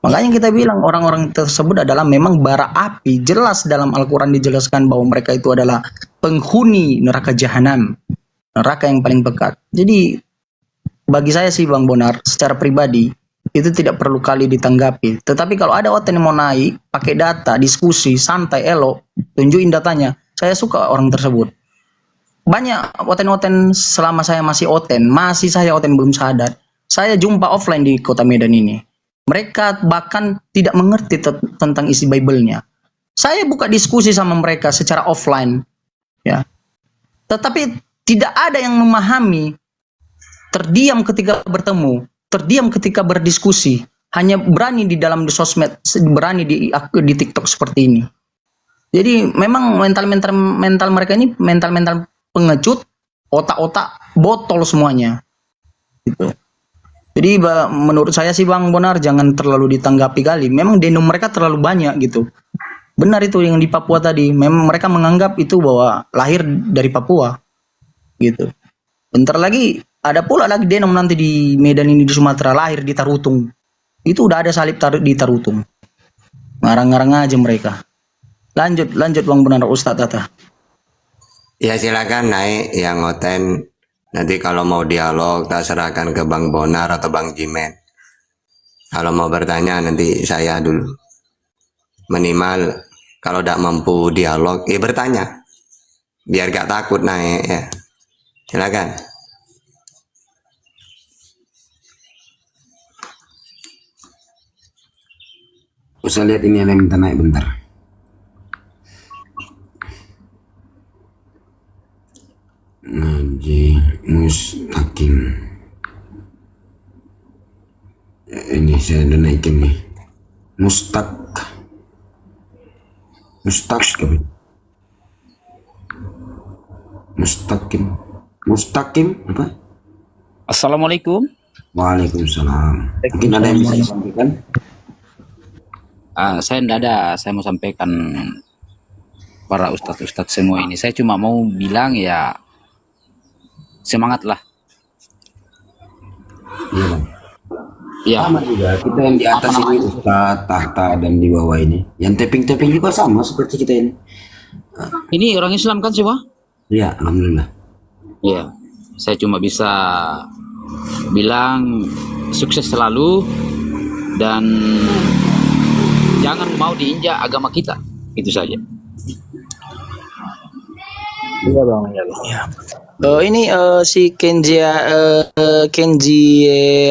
Makanya kita bilang orang-orang tersebut adalah memang bara api. Jelas dalam Al-Quran dijelaskan bahwa mereka itu adalah penghuni neraka jahanam. Neraka yang paling pekat. Jadi bagi saya sih Bang Bonar, secara pribadi itu tidak perlu kali ditanggapi. Tetapi kalau ada oten yang mau naik, pakai data, diskusi, santai, elok, tunjukin datanya. Saya suka orang tersebut. Banyak oten-oten selama saya masih saya oten belum sadar. Saya jumpa offline di kota Medan ini. Mereka bahkan tidak mengerti tentang isi Bible-nya. Saya buka diskusi sama mereka secara offline, ya. Tetapi tidak ada yang memahami. Terdiam ketika bertemu, terdiam ketika berdiskusi, hanya berani di dalam sosmed, berani di TikTok seperti ini. Jadi memang mental mereka ini mental pengecut, otak-otak botol semuanya. Gitu. Jadi menurut saya sih Bang Bonar jangan terlalu ditanggapi kali. Memang denom mereka terlalu banyak gitu. Benar itu yang di Papua tadi. Memang mereka menganggap itu bahwa lahir dari Papua gitu. Bentar lagi ada pula lagi denom nanti di Medan ini di Sumatera lahir di Tarutung. Itu udah ada salib di Tarutung. Ngarang-ngarang aja mereka. Lanjut Bang Bonar Ustadz Tata. Ya silakan naik yang oten. Nanti kalau mau dialog, tak serahkan ke Bang Bonar atau Bang Jimen. Kalau mau bertanya, nanti saya dulu. Minimal, kalau tidak mampu dialog, ya bertanya. Biar gak takut naik, ya. Silakan. Usah lihat ini ada yang minta naik bentar. Naji Mustaqim. Ini saya udah naikin nih. Mustaqim apa? Assalamualaikum. Waalaikumsalam. Mungkin ada yang bisa disampaikan? Saya tidak ada. Saya mau sampaikan para ustadz-ustadz semua ini. Saya cuma mau bilang ya semangatlah. Iya Bang. Ya. Sama juga kita yang di atas ini Ustadz, tahta dan di bawah ini. Yang tapping juga sama seperti kita ini. Ini orang Islam kan semua? Iya, alhamdulillah. Ya. Saya cuma bisa bilang sukses selalu dan jangan mau diinjak agama kita. Itu saja. Iya Bang. Ya. Ini si Kenji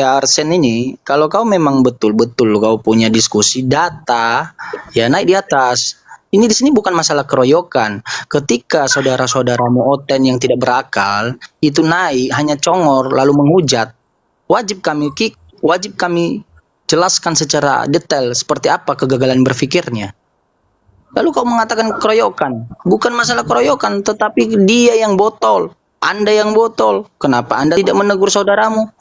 Arsen ini, kalau kau memang betul-betul kau punya diskusi data, ya naik di atas. Ini di sini bukan masalah keroyokan. Ketika saudara-saudaramu oten yang tidak berakal itu naik hanya congor lalu menghujat, wajib kami jelaskan secara detail seperti apa kegagalan berpikirnya. Lalu kau mengatakan keroyokan, bukan masalah keroyokan, tetapi dia yang botol. Anda yang botol, kenapa Anda tidak menegur saudaramu?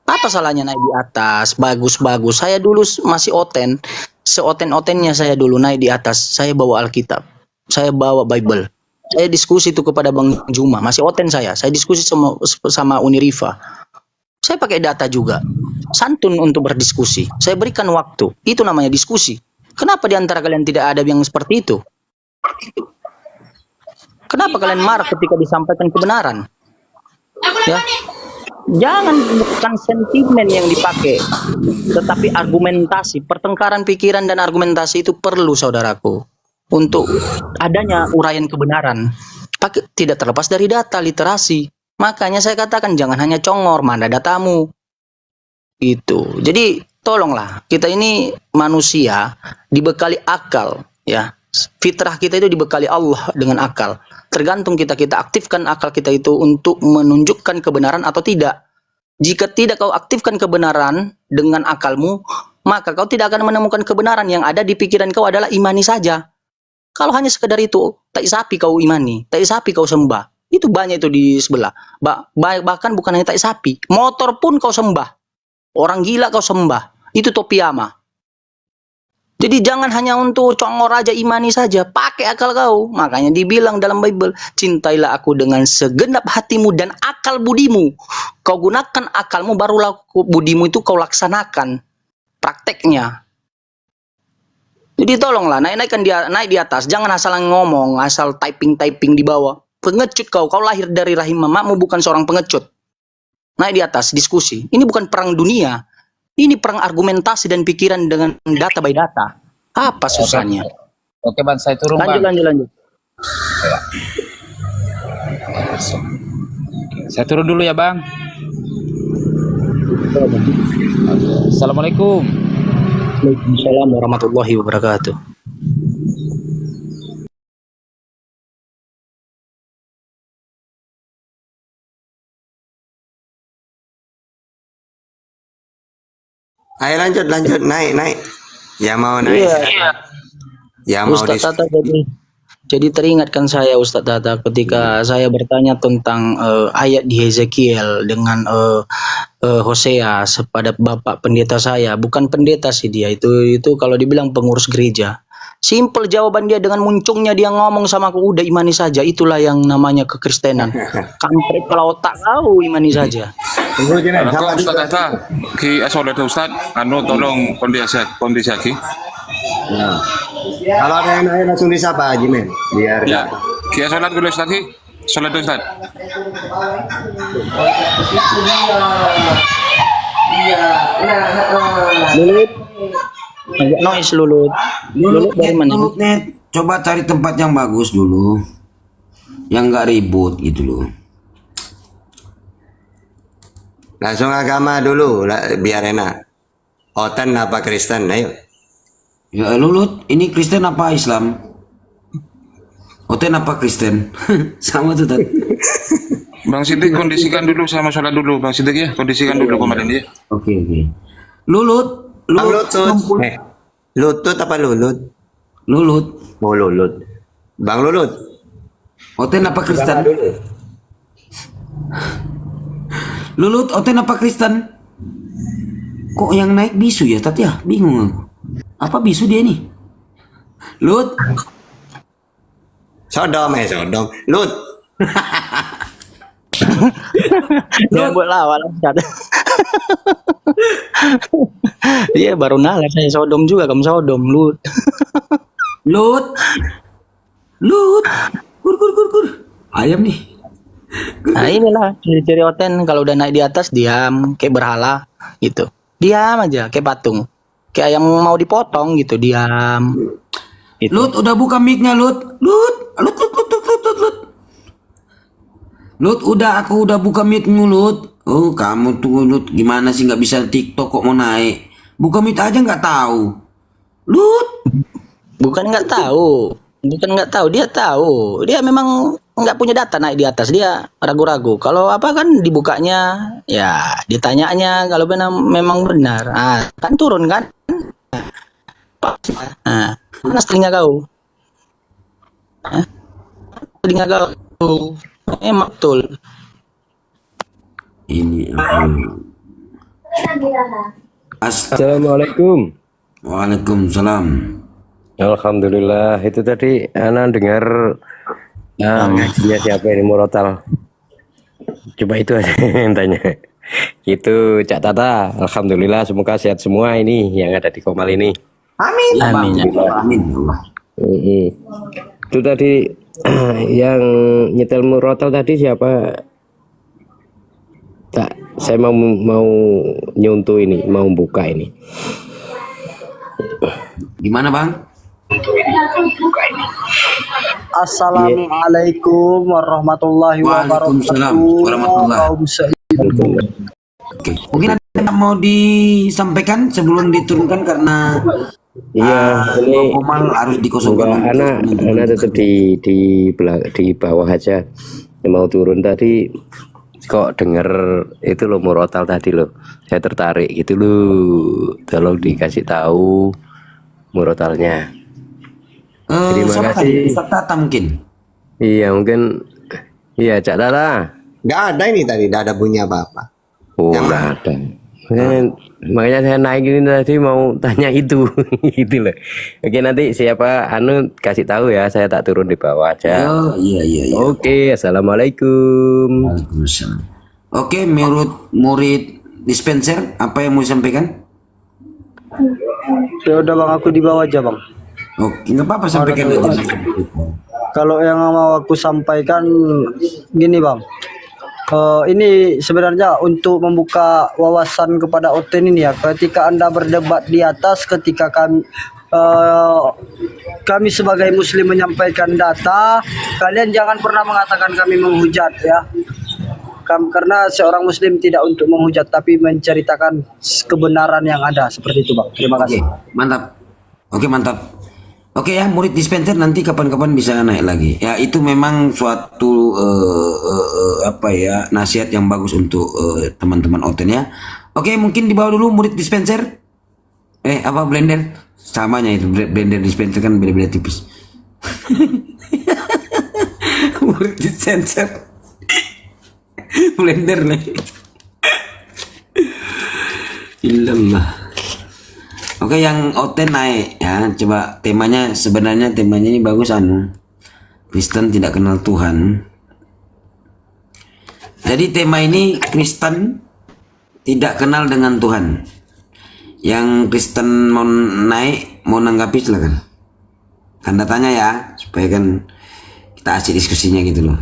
Apa salahnya naik di atas? Bagus-bagus. Saya dulu masih oten, seoten-otennya saya dulu naik di atas. Saya bawa Alkitab, saya bawa Bible. Saya diskusi itu kepada Bang Juma, masih oten saya. Saya diskusi sama Unirifa. Saya pakai data juga, santun untuk berdiskusi. Saya berikan waktu. Itu namanya diskusi. Kenapa di antara kalian tidak ada yang seperti itu? Kenapa kalian marah ketika disampaikan kebenaran? Ya, jangan bukan sentimen yang dipakai, tetapi argumentasi, pertengkaran pikiran dan argumentasi itu perlu, saudaraku, untuk adanya uraian kebenaran. Tidak terlepas dari data, literasi. Makanya saya katakan jangan hanya congor, mana datamu. Itu. Jadi tolonglah, kita ini manusia dibekali akal, ya. Fitrah kita itu dibekali Allah dengan akal. Tergantung kita aktifkan akal kita itu untuk menunjukkan kebenaran atau tidak. Jika tidak kau aktifkan kebenaran dengan akalmu, maka kau tidak akan menemukan kebenaran. Yang ada di pikiran kau adalah imani saja. Kalau hanya sekedar itu, tak sapi kau imani, tak sapi kau sembah. Itu banyak itu di sebelah. Bahkan bukan hanya tak sapi, motor pun kau sembah. Orang gila kau sembah. Itu topiama. Jadi jangan hanya untuk congor aja, imani saja, pakai akal kau. Makanya dibilang dalam Bible, cintailah aku dengan segenap hatimu dan akal budimu. Kau gunakan akalmu, barulah budimu itu kau laksanakan prakteknya. Jadi tolonglah naik di atas, jangan asal ngomong, asal typing di bawah. Pengecut kau lahir dari rahim mamamu, bukan seorang pengecut. Naik di atas, diskusi. Ini bukan perang dunia. Ini perang argumentasi dan pikiran dengan data by data. Apa susahnya? Oke Bang, saya turun Bang. Lanjut. Saya turun dulu ya Bang. Assalamualaikum. Waalaikumsalam warahmatullahi wabarakatuh. Ayo lanjut, naik. Ya mau naik. Ya mau Ustadz Tata jadi teringatkan saya Ustadz Tata ketika saya bertanya tentang ayat di Hezekiel dengan Hosea pada bapak pendeta saya, bukan pendeta sih dia itu kalau dibilang pengurus gereja. Simple jawaban dia dengan munculnya dia ngomong sama aku, udah imani saja, itulah yang namanya kekristenan. Kampret kalau tak tahu imani saja. Kau Ustaz Tata, ki asal ada Ustaz, tolong kondisi lagi. Kalau ada yang naik langsung disapa Haji Men. Biar Ya, ki sholat dulu Ustaz ki, sholat dulu Ustaz. Lulut, agak noise Lulut. Lulut dari mana? Net. Coba cari tempat yang bagus dulu, yang nggak ribut gitu loh. langsung agama dulu biar enak. Oten apa Kristen? Ayo. Ya Lulut, ini Kristen apa Islam? Oten apa Kristen? Sama tuh tadi. Bang Sidik kondisikan dulu sama sholat dulu Bang Sidik ya, kondisikan dulu kemarin ya. Oke. Lulut, Lutut. Lutut apa lulut? Lulut. Oh lulut. Bang Lulut. Oten apa Kristen? Lulut, Oten apa Kristen? Kok yang naik bisu ya, Tat ya? Bingung aku. Apa bisu dia nih? Lut. Sodom. Lut. Dia buat lawan Ustaz. Dia baru ngalah saya Sodom juga, kamu Sodom Lut. Lut. Kur. Ayam nih. Nah inilah ciri-ciri Oten, kalau udah naik di atas diam kayak berhala gitu. Diam aja kayak patung. Kayak yang mau dipotong gitu, diam. Gitu. Lut, udah buka mic-nya Lut. Lut, aku udah buka mic-mu Lut. Oh, kamu tuh Lut, gimana sih nggak bisa TikTok kok mau naik? Buka mic aja nggak tahu. Lut. Bukan nggak tahu, dia tahu. Dia memang nggak punya data naik di atas, dia ragu-ragu. Kalau apa kan dibukanya, ya ditanyanya kalau memang benar. Ah, kan turun kan? Nah, mana telinga kau? Telinga kau? Emang betul. Ini Assalamualaikum. Waalaikumsalam. Alhamdulillah, itu tadi Ana dengar ngajinya siapa ini Murotal. Coba itu aja yang tanya. Itu Cak Tata, alhamdulillah semoga sehat semua ini yang ada di Komal ini. Amin. Amin. Allah. Itu tadi yang nyetel Murotal tadi siapa? Tak, saya mau nyuntuh ini, mau buka ini. Gimana Bang? Assalamualaikum warahmatullahi Waalaikumsalam wabarakatuh. warahmatullahi. Kaum muslimin. Oke. Mungkin ada yang mau disampaikan sebelum diturunkan karena Ini Komal harus dikosongkan. anak tetap di bawah aja. Yang mau turun tadi kok denger itu lo murotal tadi lo, saya tertarik gitu lo, tolong dikasih tahu murotalnya. Terima kasih. Ustaz Tata mungkin. Iya mungkin, iya Cak Tata. Nggak ada ini tadi, nggak ada bunyi apa-apa. Oh nggak ada. Makanya saya naik ini tadi mau tanya itu, gitu loh. Oke nanti siapa kasih tahu ya, saya tak turun di bawah aja. Oh iya. Oke, assalamualaikum. Waalaikumsalam. Oke, menurut murid dispenser apa yang mau disampaikan? Ya udah bang, aku di bawah aja bang. Oke, nggak apa-apa sampaikan aja. Kalau yang mau aku sampaikan gini bang, ini sebenarnya untuk membuka wawasan kepada Oten ini ya. Ketika Anda berdebat di atas, ketika kami sebagai Muslim menyampaikan data, kalian jangan pernah mengatakan kami menghujat ya. Karena seorang Muslim tidak untuk menghujat, tapi menceritakan kebenaran yang ada seperti itu bang. Terima kasih. Mantap. Oke, mantap. Oke ya, murid dispenser nanti kapan-kapan bisa naik lagi. Ya itu memang suatu nasihat yang bagus untuk teman-teman Oten ya. Oke, mungkin di bawah dulu murid dispenser. Blender? Samanya itu blender dispenser kan beda-beda tipis. Murid dispenser. Blender nih. Illallah. Oke, yang Oten naik ya. Coba sebenarnya temanya ini bagus Kristen tidak kenal Tuhan. Jadi tema ini Kristen tidak kenal dengan Tuhan. Yang Kristen mau naik, mau nanggapi silakan. Tanda tanya ya, supaya kan kita asik diskusinya gitu loh.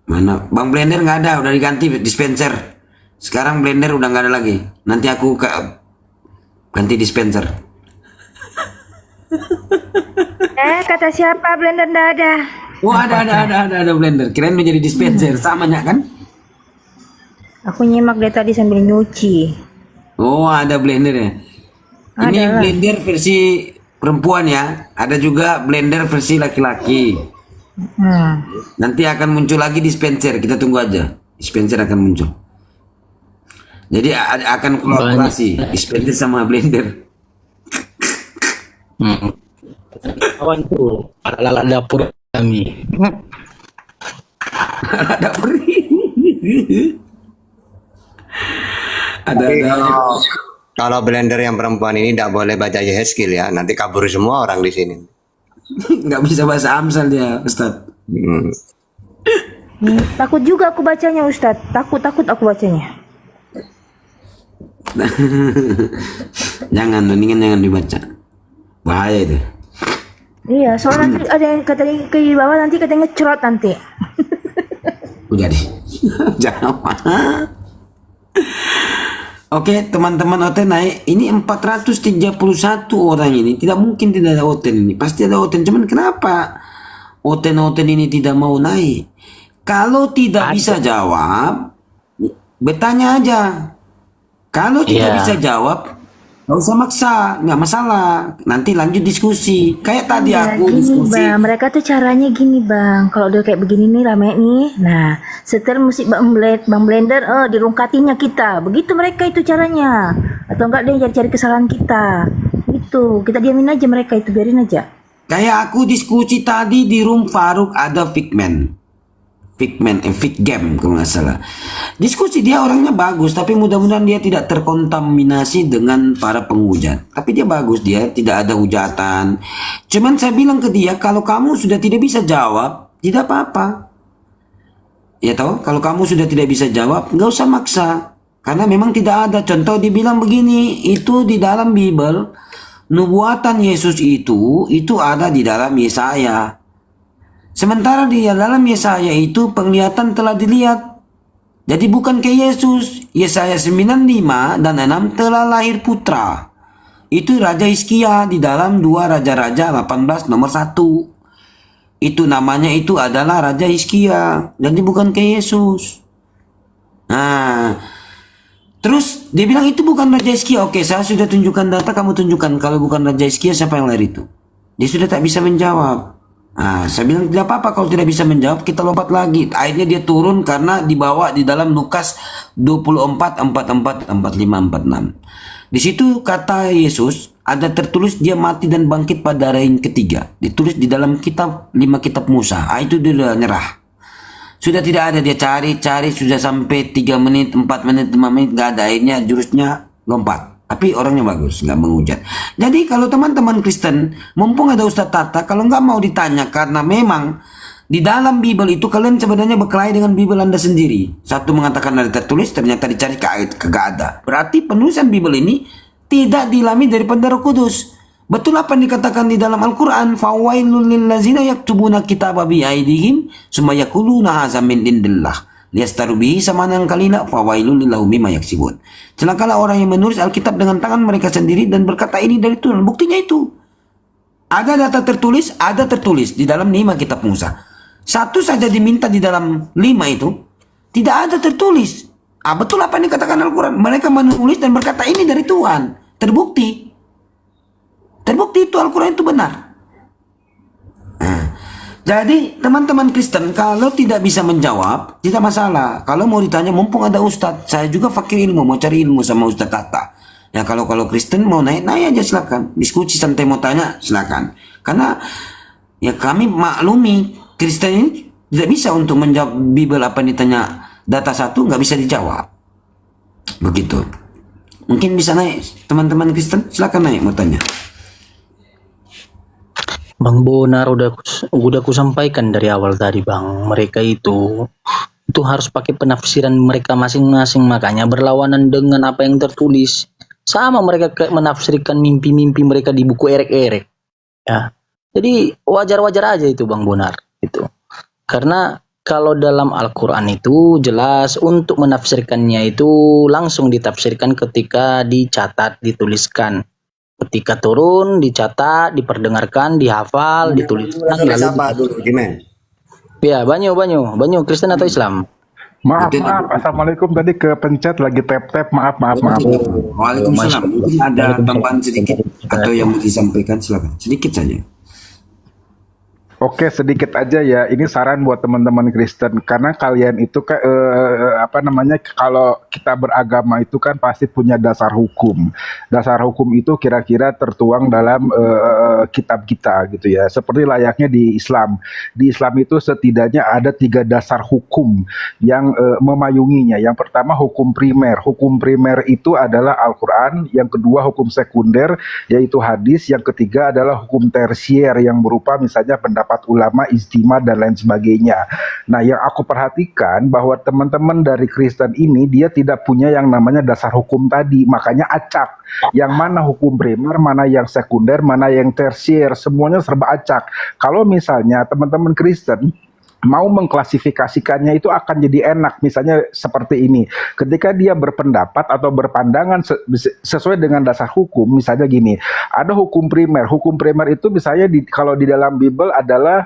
Mana Bang Blender nggak ada, udah diganti dispenser. Sekarang blender udah nggak ada lagi. Nanti aku ganti dispenser. Kata siapa blender nggak ada? Oh ada blender. Kirain menjadi dispenser, samanya kan? Aku nyimak dari tadi sambil nyuci. Oh ada blender ya. Ini Adalah. blender versi perempuan ya. Ada juga blender versi laki-laki. Nanti akan muncul lagi dispenser. Kita tunggu aja. Dispenser akan muncul. Jadi akan kolaborasi dispenser sama blender. Kawan tuh alat dapur kami. Alat dapur. Ada. Kalau blender yang perempuan ini tidak boleh baca Yehezkiel ya, nanti kabur semua orang di sini. Nggak bisa bahasa Amsal dia, Ustadz. Takut juga aku bacanya Ustadz. Takut aku bacanya. Mendingan jangan dibaca, bahaya itu. Iya, soalnya nanti ada yang katanya ke bawah nanti katanya cerot nanti. Jadi jangan. Oke teman-teman Oten naik. Ini 431 orang ini. Tidak mungkin tidak ada Oten ini. Pasti ada Oten. Cuman kenapa Oten ini tidak mau naik? Kalau tidak bisa jawab, bertanya aja. Kalau tidak bisa jawab, nggak usah maksa, nggak masalah. Nanti lanjut diskusi. Kayak tadi aku gini, diskusi. Bang, mereka tuh caranya gini bang. Kalau udah kayak begini nih rame nih. Nah, setelah musik bang blender, dirungkatinya kita. Begitu mereka itu caranya. Atau enggak dia cari-cari kesalahan kita. Itu kita diamin aja mereka itu, biarin aja. Kayak aku diskusi tadi di room Faruk ada Figman kalau nggak salah. Diskusi dia orangnya bagus, tapi mudah-mudahan dia tidak terkontaminasi dengan para penghujat. Tapi dia bagus, dia tidak ada hujatan. Cuman saya bilang ke dia, kalau kamu sudah tidak bisa jawab, tidak apa-apa. Ya tahu, kalau kamu sudah tidak bisa jawab, nggak usah maksa. Karena memang tidak ada. Contoh dibilang begini, itu di dalam Bible, nubuatan Yesus itu ada di dalam Yesaya. Sementara di dalam Yesaya itu penglihatan telah dilihat. Jadi bukan ke Yesus. Yesaya 95 dan 6 telah lahir putra. Itu Raja Hizkia di dalam 2 Raja-Raja 18 nomor 1. Itu namanya itu adalah Raja Hizkia. Jadi bukan ke Yesus. Nah, terus dia bilang itu bukan Raja Hizkia. Oke, saya sudah tunjukkan data, kamu tunjukkan. Kalau bukan Raja Hizkia, siapa yang lahir itu? Dia sudah tak bisa menjawab. Nah, saya bilang tidak apa-apa kalau tidak bisa menjawab, kita lompat lagi. Akhirnya dia turun karena dibawa di dalam Lukas 24, 44, 45, 46. Di situ kata Yesus, ada tertulis dia mati dan bangkit pada hari yang ketiga. Ditulis di dalam kitab 5 kitab Musa. Itu dia udah nyerah. Sudah tidak ada, dia cari-cari sudah sampai 3 menit, 4 menit, 5 menit, gak ada. Akhirnya jurusnya lompat. Tapi orangnya bagus, nggak menghujat. Jadi kalau teman-teman Kristen, mumpung ada Ustadz Tata, kalau nggak mau ditanya karena memang di dalam Bible itu kalian sebenarnya berkelahi dengan Bible Anda sendiri. Satu mengatakan ada tertulis, ternyata dicari kagak ada. Berarti penulisan Bible ini tidak diilhami daripada Roh Kudus. Betul apa yang dikatakan di dalam Al-Quran? Fawailul lillazina yaktubuna kitaba bi aidihim summa yaquluna hadza min indillah liyastaru bihi samanan qalila fawailul lahum mimma yaksibun. Celakalah orang yang menulis Alkitab dengan tangan mereka sendiri dan berkata ini dari Tuhan. Buktinya itu. Ada data tertulis, ada tertulis di dalam 5 kitab Musa. Satu saja diminta di dalam 5 itu, tidak ada tertulis. Betul apa yang dikatakan Al-Quran. Mereka menulis dan berkata ini dari Tuhan. Terbukti. Terbukti itu Al-Quran itu benar. Jadi teman-teman Kristen kalau tidak bisa menjawab tidak masalah. Kalau mau ditanya mumpung ada Ustadz, saya juga fakir ilmu, mau cari ilmu sama Ustadz Tata. Ya kalau Kristen mau naik aja silakan. Diskusi santai mau tanya silakan. Karena ya kami maklumi Kristen ini tidak bisa untuk menjawab Bible apa yang ditanya data satu nggak bisa dijawab. Begitu. Mungkin bisa naik teman-teman Kristen silakan naik mau tanya. Bang Bonar udah ku sampaikan dari awal tadi Bang, mereka itu harus pakai penafsiran mereka masing-masing, makanya berlawanan dengan apa yang tertulis. Sama mereka kayak menafsirkan mimpi-mimpi mereka di buku erek-erek. Ya. Jadi wajar-wajar aja itu Bang Bonar itu. Karena kalau dalam Al-Qur'an itu jelas untuk menafsirkannya itu langsung ditafsirkan ketika dicatat, dituliskan. Ketika turun, dicatat, diperdengarkan, dihafal, dituliskan. Lalu Siapa dulu, Jimen? Ya, Banyu, Kristen atau Islam? Maaf, Assalamualaikum, tadi kepencet lagi tap. Maaf. Waalaikumsalam. Mungkin ada tambahan sedikit atau yang mau disampaikan silakan. Sedikit saja. Oke, sedikit aja ya. Ini saran buat teman-teman Kristen karena kalian itu kalau kita beragama itu kan pasti punya dasar hukum. Dasar hukum itu kira-kira tertuang dalam kitab kita gitu ya. Seperti layaknya di Islam. Di Islam itu setidaknya ada 3 dasar hukum yang memayunginya. Yang pertama hukum primer. Hukum primer itu adalah Al-Qur'an, yang kedua hukum sekunder yaitu hadis, yang ketiga adalah hukum tersier yang berupa misalnya pendapat ulama, ijtima dan lain sebagainya. Nah, yang aku perhatikan bahwa teman-teman dari Kristen ini dia tidak punya yang namanya dasar hukum tadi, makanya acak. Yang mana hukum primer, mana yang sekunder, mana yang tersier, semuanya serba acak. Kalau misalnya teman-teman Kristen mau mengklasifikasikannya itu akan jadi enak. Misalnya seperti ini, ketika dia berpendapat atau berpandangan sesuai dengan dasar hukum, misalnya gini, ada hukum primer. Hukum primer itu misalnya kalau di dalam Bible adalah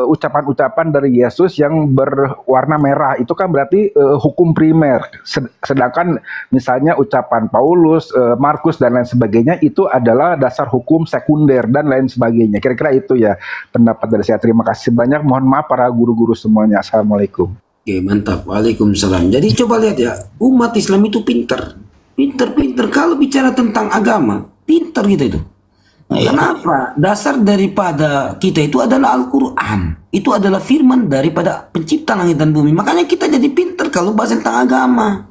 ucapan-ucapan dari Yesus yang berwarna merah, itu kan berarti hukum primer. Sedangkan misalnya ucapan Paulus, Markus dan lain sebagainya itu adalah dasar hukum sekunder dan lain sebagainya. Kira-kira itu ya pendapat dari saya. Terima kasih banyak. Mohon maaf para guru-guru semuanya. Assalamualaikum. Oke, mantap. Waalaikumsalam. Jadi coba lihat ya, umat Islam itu pinter. Kalau bicara tentang agama, pinter gitu itu. Kenapa? Dasar daripada kita itu adalah Al-Quran. Itu adalah firman daripada pencipta langit dan bumi. Makanya kita jadi pinter kalau bahas tentang agama.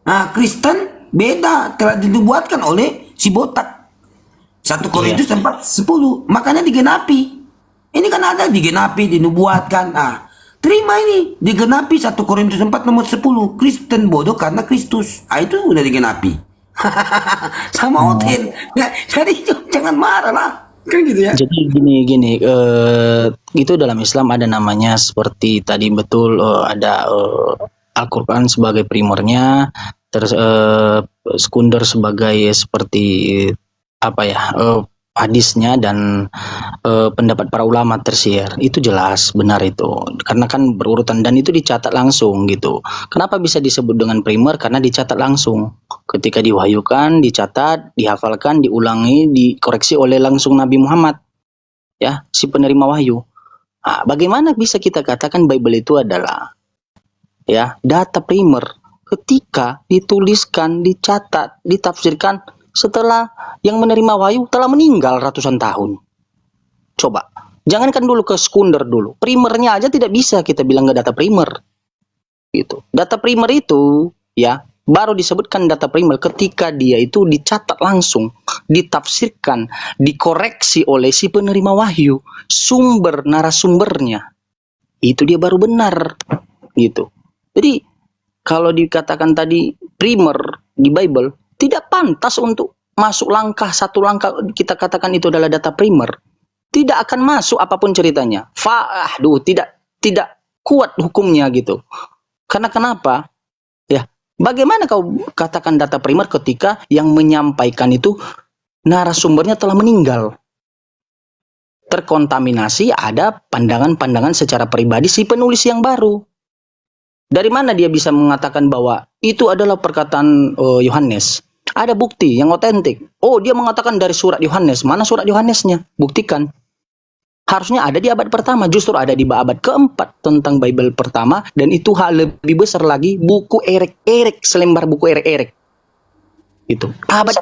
Nah, Kristen beda. Telah dibuatkan oleh si botak. 1 Korintus 4:10. Makanya digenapi. Ini kan ada digenapi, dinubuatkan. Nah, terima ini. Digenapi 1 Korintus 4 nomor 10. Kristen bodoh karena Kristus. Itu udah digenapi. Sama hotel. Jadi jangan marah lah. Kan gitu ya. Jadi gini, itu dalam Islam ada namanya seperti tadi betul ada Al-Qur'an sebagai primernya, terus sekunder sebagai seperti hadisnya dan pendapat para ulama tersier itu jelas benar itu, karena kan berurutan dan itu dicatat langsung gitu. Kenapa bisa disebut dengan primer? Karena dicatat langsung ketika diwahyukan, dicatat, dihafalkan, diulangi, dikoreksi oleh langsung Nabi Muhammad, ya, si penerima wahyu. Nah, bagaimana bisa kita katakan Bible itu adalah ya data primer ketika dituliskan, dicatat, ditafsirkan setelah yang menerima wahyu telah meninggal ratusan tahun? Coba, jangankan dulu ke sekunder dulu, primernya aja tidak bisa kita bilang nggak data primer. Gitu. Data primer itu ya baru disebutkan data primer ketika dia itu dicatat langsung, ditafsirkan, dikoreksi oleh si penerima wahyu, sumber narasumbernya. Itu dia baru benar. Gitu. Jadi kalau dikatakan tadi primer di Bible, tidak pantas untuk masuk satu langkah kita katakan itu adalah data primer. Tidak akan masuk apapun ceritanya. Tidak kuat hukumnya gitu. Karena kenapa? Ya, bagaimana kau katakan data primer ketika yang menyampaikan itu narasumbernya telah meninggal? Terkontaminasi, ada pandangan-pandangan secara pribadi si penulis yang baru. Dari mana dia bisa mengatakan bahwa itu adalah perkataan Yohanes? Ada bukti yang otentik. Oh, dia mengatakan dari surat Yohanes. Mana surat Yohanesnya? Buktikan. Harusnya ada di abad pertama. Justru ada di abad keempat tentang Bible pertama. Dan itu hal lebih besar lagi. Buku Erik. Selembar buku Erik. Itu. Abad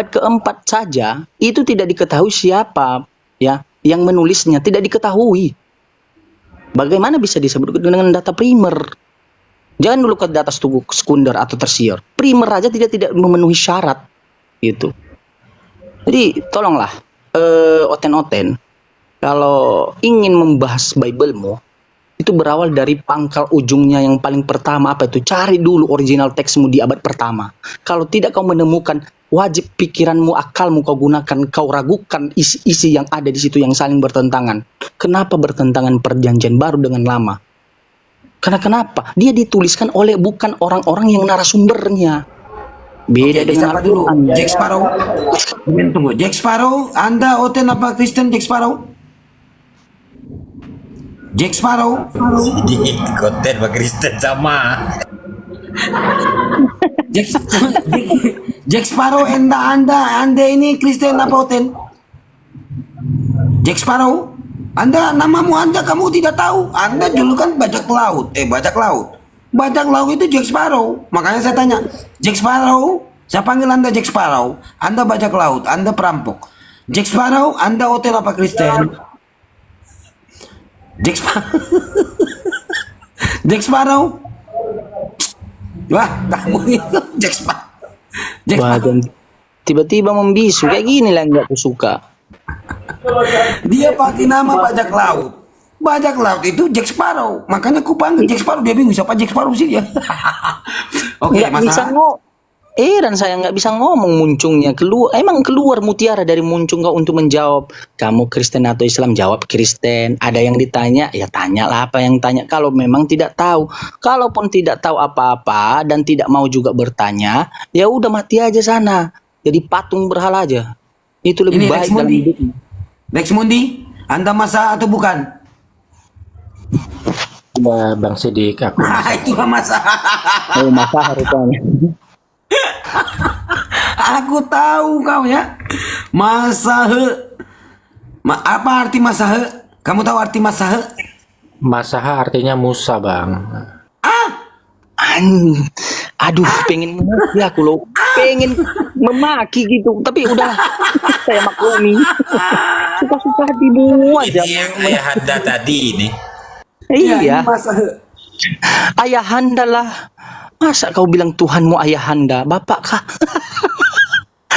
keempat saja. Itu tidak diketahui siapa ya yang menulisnya. Tidak diketahui. Bagaimana bisa disebut dengan data primer? Jangan dulu ke data sekunder atau tersier. Primer aja tidak memenuhi syarat. Gitu. Jadi tolonglah oten-oten kalau ingin membahas Bible-mu itu berawal dari pangkal ujungnya yang paling pertama apa itu? Cari dulu original teksmu di abad pertama. Kalau tidak kau menemukan, wajib pikiranmu, akalmu kau gunakan, kau ragukan isi-isi yang ada di situ yang saling bertentangan. Kenapa bertentangan perjanjian baru dengan lama? Karena kenapa? Dia dituliskan oleh bukan orang-orang yang narasumbernya. Beda dengan siapa dulu? Jack Sparrow. Tunggu, Jack Sparrow, Anda Oten apa Kristen Jack Sparrow? Jack Sparrow. Konten sama Kristen sama. Jack Sparrow, Anda ini Kristen apa Oten? Jack Sparrow. Namamu kamu tidak tahu. Anda dulu kan bajak laut. Bajak laut itu Jack Sparrow. Makanya saya tanya, Jack Sparrow, saya panggil Anda Jack Sparrow. Anda bajak laut, Anda perampok. Jack Sparrow, Anda Oten apa Kristen? Jack Sparrow. Jack Sparrow. Wah, kamu itu Jack Sparrow. Tiba-tiba membisu kayak gini lah nggak aku suka. Dia pakai nama bajak laut. Bajak laut itu Jack Sparrow. Makanya aku panggil Jack Sparrow. Dia bingung siapa Jack Sparrow sih dia. Oke, dan saya nggak bisa ngomong muncungnya emang keluar mutiara dari muncung kau untuk menjawab kamu Kristen atau Islam. Jawab Kristen. Ada yang ditanya ya tanyalah apa yang tanya. Kalau memang tidak tahu, kalaupun tidak tahu apa-apa dan tidak mau juga bertanya, ya udah mati aja sana. Jadi patung berhala aja. Itu lebih baik dalam hidupnya. Lex Mundi, Anda masa atau bukan? Bang Sidik, aku itu masa. Oh, masa harusnya. Aku tahu kau ya. Masahe. Apa arti masahe? Kamu tahu arti masahe? Masaha artinya Musa, Bang. Aduh, pengen memaki aku loh. Pengen memaki gitu, tapi udah saya maklumi. Suka-suka hatimu aja. Ayah Handa tadi ini. Iya. Ayahanda lah. Masa kau bilang Tuhanmu ayahanda, bapak kah?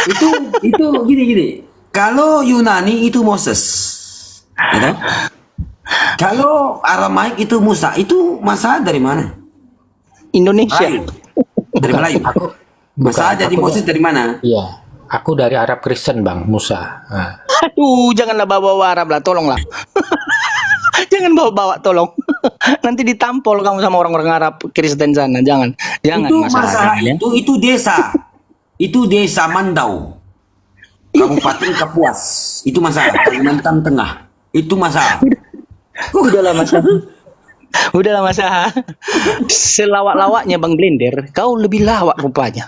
itu gini. Kalau Yunani itu Moses, ya? Kalau Aramaik itu Musa. Itu masa dari mana? Indonesia. Dari Melayu. Masa jadi Moses dari mana? Iya, aku dari Arab Kristen, Bang, Musa. Nah. Aduh, janganlah bawa Arab lah, tolonglah. Jangan bawa, tolong. Nanti ditampol kamu sama orang-orang Arab Kristen sana. Jangan Itu masalah itu desa. Itu Desa Mandau, Kabupaten Kapuas. Itu masalah. Kalimantan Tengah. Itu masalah. Udahlah masa. Udahlah masa. Selawak-lawaknya Bang Blender, kau lebih lawak rupanya.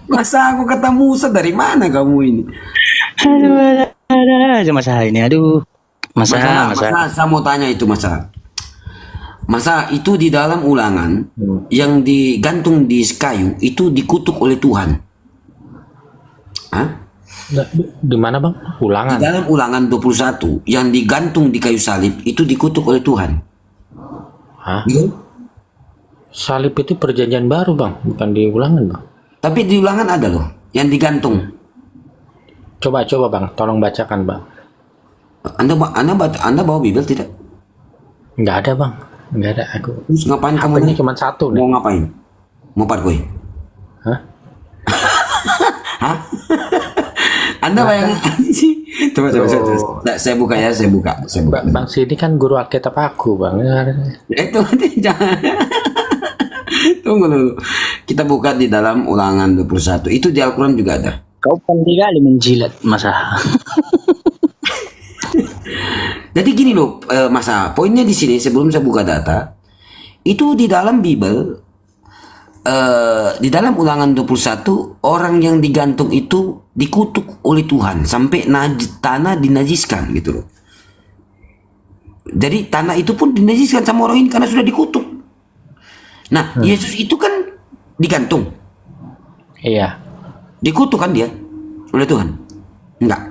Masa aku kata Musa, dari mana kamu ini? Ada aja masalah ini. Aduh. Masalah. Saya mau tanya itu Masa itu di dalam Ulangan yang digantung di kayu itu dikutuk oleh Tuhan. Hah? Di mana bang? Ulangan. Di dalam Ulangan 21 yang digantung di kayu salib itu dikutuk oleh Tuhan. Hah? Salib itu perjanjian baru bang, bukan di Ulangan bang. Tapi di Ulangan ada loh yang digantung. Coba bang, tolong bacakan bang. Anda bawa Bible tidak? Nggak ada bang, nggak ada aku. Terus ngapain kamu? Ini cuma satu nih. Mau ngapain? Mau parkoi? Hah? Hah? Anda bayangkan sih? Coba. Nah, saya buka. Bang Sidi kan guru Alkitab aku bang. Itu jangan. Tunggu dulu. Kita buka di dalam Ulangan 21. Itu di Al-Quran juga ada. Kau pandai kali menjilat masa. Jadi gini loh, masa poinnya di sini sebelum saya buka data, itu di dalam Bible, di dalam Ulangan 21 orang yang digantung itu dikutuk oleh Tuhan sampai tanah dinajiskan gitu loh. Jadi tanah itu pun dinajiskan sama orang ini karena sudah dikutuk. Nah, Yesus itu kan digantung. Iya. Dikutuk kan dia oleh Tuhan? Enggak.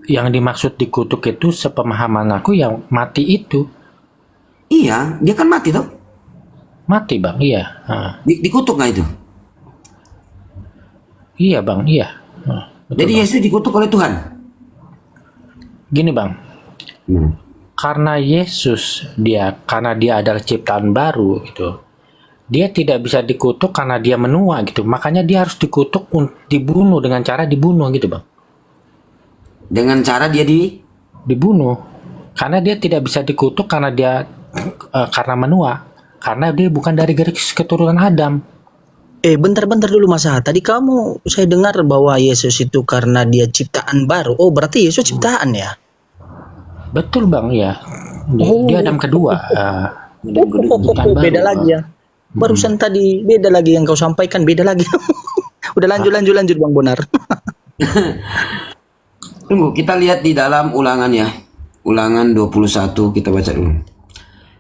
Yang dimaksud dikutuk itu sepemahaman aku yang mati itu. Iya, dia kan mati toh? Mati bang, iya. Dikutuk nggak itu? Iya bang, iya. Jadi bang, Yesus dikutuk oleh Tuhan? Gini bang, karena Yesus karena dia adalah ciptaan baru gitu. Dia tidak bisa dikutuk karena dia menua gitu. Makanya dia harus dikutuk dibunuh dengan cara dibunuh gitu bang. Dengan cara dia dibunuh. Karena dia tidak bisa dikutuk karena dia karena menua. Karena dia bukan dari garis keturunan Adam. Bentar dulu masa. Tadi saya dengar bahwa Yesus itu karena dia ciptaan baru. Oh, berarti Yesus ciptaan ya? Betul bang, ya. Dia Adam kedua. Beda lagi ya. Barusan tadi beda lagi yang kau sampaikan, beda lagi. Udah lanjut Bang Bonar. Tunggu, kita lihat di dalam Ulangan ya. Ulangan 21 kita baca dulu.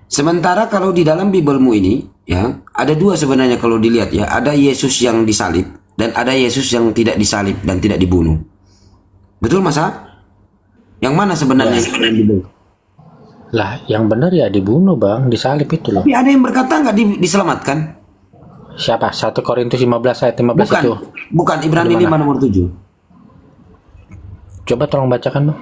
Sementara kalau di dalam Biblemu ini ya, ada dua sebenarnya kalau dilihat ya. Ada Yesus yang disalib dan ada Yesus yang tidak disalib dan tidak dibunuh. Betul masa? Yang mana sebenarnya yang dibunuh? Lah, yang benar ya dibunuh bang, disalib itu loh. Tapi ada yang berkata nggak diselamatkan? Siapa? 1 Korintus 15 ayat 15 itu? Bukan, Ibrani 5 nomor 7. Coba tolong bacakan bang.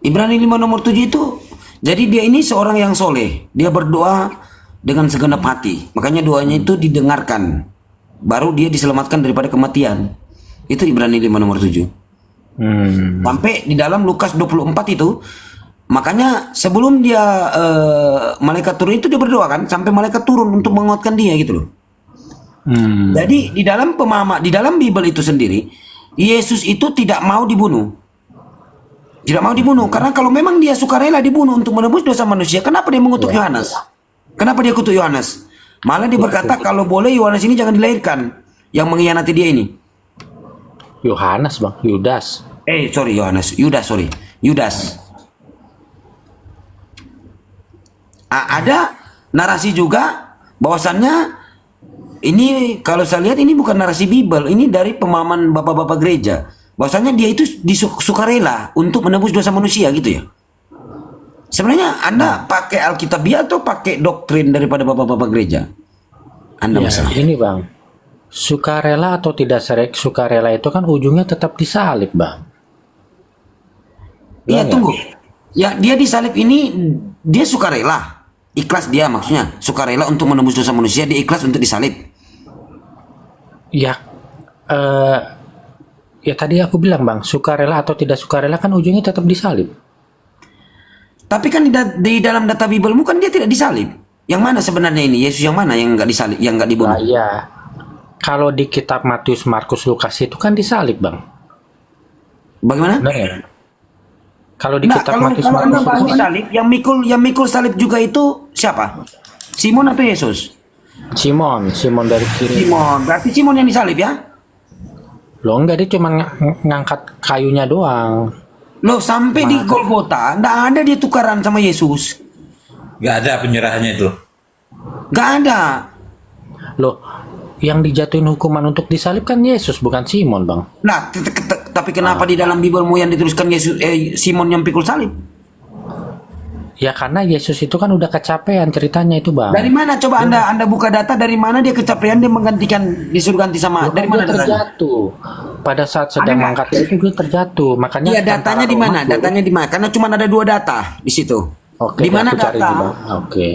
Ibrani 5 nomor 7 itu, jadi dia ini seorang yang soleh. Dia berdoa dengan segenap hati. Makanya doanya itu didengarkan. Baru dia diselamatkan daripada kematian. Itu Ibrani 5 nomor 7. Sampai di dalam Lukas 24 itu, makanya sebelum dia malaikat turun itu dia berdoa kan, sampai malaikat turun untuk menguatkan dia gitu loh. Jadi di dalam di dalam Bible itu sendiri, Yesus itu tidak mau dibunuh. Tidak mau dibunuh karena kalau memang dia sukarela dibunuh untuk menebus dosa manusia, kenapa dia mengutuk Yohanes? Kenapa dia kutuk Yohanes? Malah dia berkata kalau boleh Yohanes ini jangan dilahirkan, yang mengkhianati dia ini. Yohanes bang, Yudas. Yudas. Ada narasi juga bahwasannya ini kalau saya lihat ini bukan narasi Bible, ini dari pemahaman bapak-bapak gereja. Bahwasannya dia itu sukarela untuk menebus dosa manusia gitu ya. Sebenarnya Anda pakai Alkitabiah atau pakai doktrin daripada bapak-bapak gereja? Anda masalah. Ini bang, sukarela atau tidak sukarela itu kan ujungnya tetap disalib bang. Iya tunggu. Ya dia disalib ini dia sukarela. Ikhlas dia maksudnya. Sukarela untuk menembus dosa manusia, dia ikhlas untuk disalib. Ya, ya tadi aku bilang bang, sukarela atau tidak sukarela kan ujungnya tetap disalib. Tapi kan di dalam data Biblemu kan dia tidak disalib. Yang mana sebenarnya ini? Yesus yang mana yang nggak disalib, yang nggak dibunuh? Nah, iya. Kalau di kitab Matius, Markus, Lukas itu kan disalib, Bang. Bagaimana? Benar ya? Kalau di Nah, kitab kalau Matius, kalau Markus, Anda bahas Lukas, disalib, yang mikul salib juga itu siapa? Simon atau Yesus? Simon dari kiri. Simon. Berarti Simon yang disalib ya? Loh, enggak, dia cuma ngangkat kayunya doang. Loh, sampai di Golgota, nggak ada dia tukaran sama Yesus. Nggak ada penyerahannya itu. Nggak ada. Loh, yang dijatuhin hukuman untuk disalib kan Yesus, bukan Simon, Bang. Nah, tapi kenapa di dalam Bibelmu yang dituliskan Yesus, Simon yang pikul salib? Ya karena Yesus itu kan udah kecapean ceritanya itu, Bang. Dari mana coba Anda buka data dari mana dia kecapean, dia menggantikan, disuruh ganti sama Loh, dari kan mana dia datanya? terjatuh. Pada saat sedang mengangkat itu dia terjatuh. Makanya Iya, datanya di mana? Datanya di mana? Karena cuma ada 2 data di situ. Oke, Di mana aku cari data? dulu, Bang. Oke.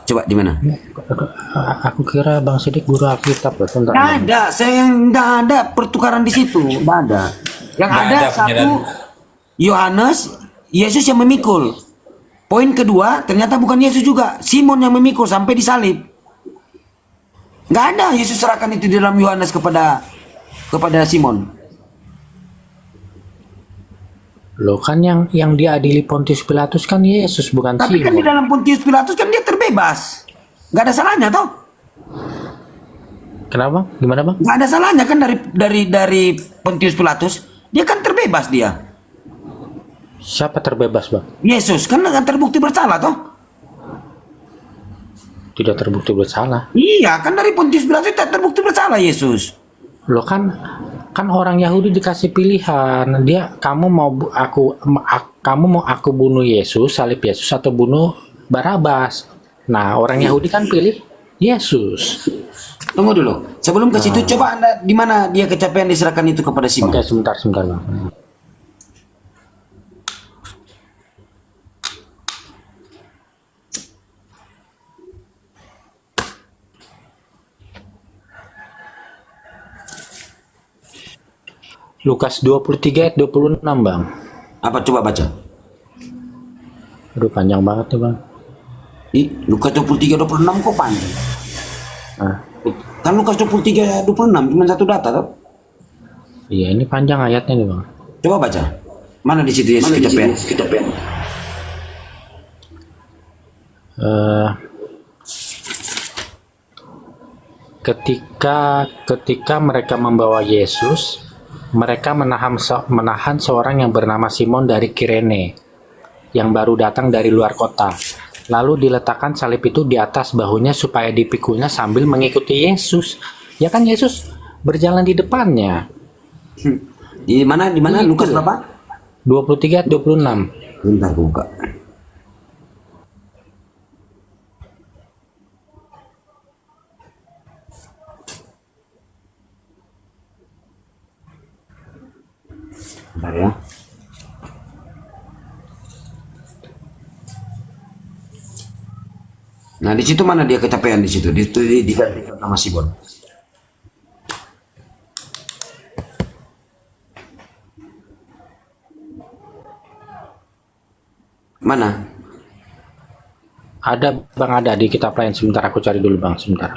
Coba di mana? Aku kira Bang Sidik guru Alkitab loh. Bentar, Nggak Bang. ada, saya nggak ada pertukaran di situ, nggak ada. Yang Nggak ada ada satu penyerahan. Yohanes, Yesus yang memikul. Poin kedua, ternyata bukan Yesus juga, Simon yang memikul sampai disalib. Nggak ada Yesus serahkan itu di dalam Yohanes kepada Simon. Loh kan yang diadili Pontius Pilatus kan Yesus, bukan Tapi kan di Simon. dalam Pontius Pilatus kan dia terbebas, nggak ada salahnya toh? Kenapa? Gimana, Bang? Nggak ada salahnya kan dari Pontius Pilatus, dia kan terbebas dia. Siapa terbebas, Bang? Yesus kan nggak terbukti bersalah toh? Tidak terbukti bersalah. Iya, kan dari Pontius Pilatus tidak terbukti bersalah Yesus. Loh kan orang Yahudi dikasih pilihan. Kamu mau aku bunuh Yesus, salib Yesus atau bunuh Barabas. Nah, orang Yahudi kan pilih Yesus. Tunggu dulu. Sebelum ke situ, coba Anda di mana dia kecapean diserahkan itu kepada Simon? Oke, sebentar, Bang. Lukas 23 ayat 26, Bang. Apa coba baca? Aduh, panjang banget tuh, Bang. Lukas 23 26 kok panjang? Nah, Kan Lukas 23 26 cuma satu data toh? iya, ini panjang ayatnya nih, Bang. Coba baca. Mana di situ Yesus kecapean? Ketika mereka membawa Yesus, mereka menahan seorang yang bernama Simon dari Kirene yang baru datang dari luar kota. Lalu diletakkan salib itu di atas bahunya supaya dipikulnya sambil mengikuti Yesus. Ya kan Yesus berjalan di depannya. Di mana Lukas berapa? 23 ayat 26. Bentar buka. Bentar ya. Nah, di situ mana dia kecapean di situ? Digantikan sama Simon. Mana? Ada, Bang, ada di kitab lain. Sebentar aku cari dulu, Bang, sebentar.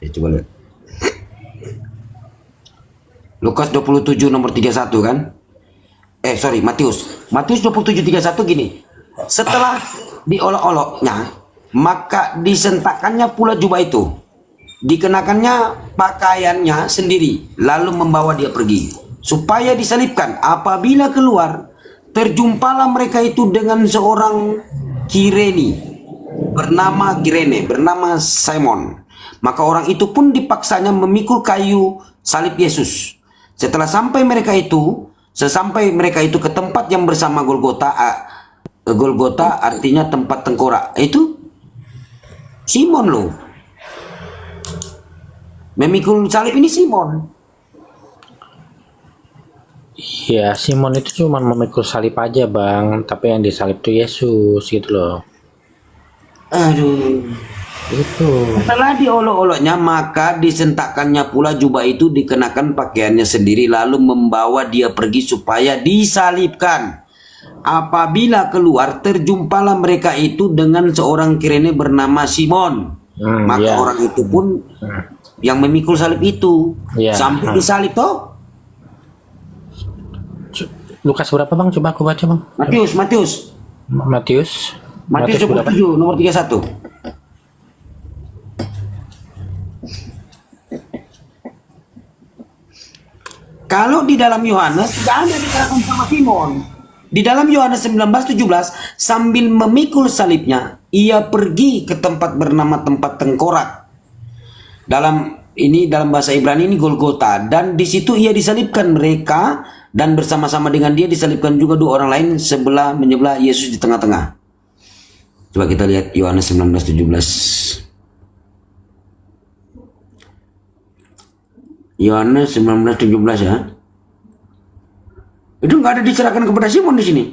Coba lihat. Lukas 27 nomor 31 kan? Matius 27 31 gini. Setelah diolok-oloknya, maka disentakkannya pula jubah itu. Dikenakannya pakaiannya sendiri, lalu membawa dia pergi. Supaya disalibkan. Apabila keluar, terjumpalah mereka itu dengan seorang Kirene bernama Simon. Maka orang itu pun dipaksanya memikul kayu salib Yesus. Sesampai mereka itu ke tempat yang bersama Golgota. Golgota artinya tempat tengkorak. Itu Simon loh. Memikul salib ini Simon. Ya, Simon itu cuma memikul salib aja, Bang. Tapi yang disalib itu Yesus gitu loh. Aduh. Itu. Setelah diolok-oloknya, maka disentakkannya pula jubah itu, dikenakan pakaiannya sendiri, lalu membawa dia pergi supaya disalibkan. apabila keluar terjumpalah mereka itu dengan seorang Kirene bernama Simon. Maka orang itu pun yang memikul salib itu sampai disalib toh. Lukas berapa bang? Coba aku baca bang. Matius 27 nomor 31. Kalau di dalam Yohanes tidak ada dikatakan sama Simon. Di dalam Yohanes 19:17 sambil memikul salibnya, ia pergi ke tempat bernama tempat tengkorak. Dalam bahasa Ibrani ini Golgota, dan di situ ia disalibkan mereka dan bersama-sama dengan dia disalibkan juga dua orang lain sebelah menyebelah Yesus di tengah-tengah. Coba kita lihat Yohanes 19:17. Yohanes 19:17 ya. Itu nggak ada diserahkan kepada Simon di sini.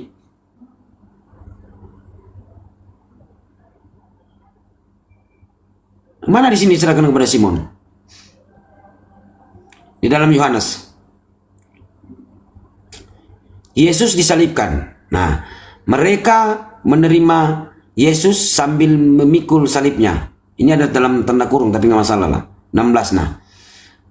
Mana di sini diserahkan kepada Simon? Di dalam Yohanes. Yesus disalibkan. Nah, mereka menerima Yesus sambil memikul salibnya. Ini ada dalam tanda kurung tapi nggak masalah lah. 16 nah.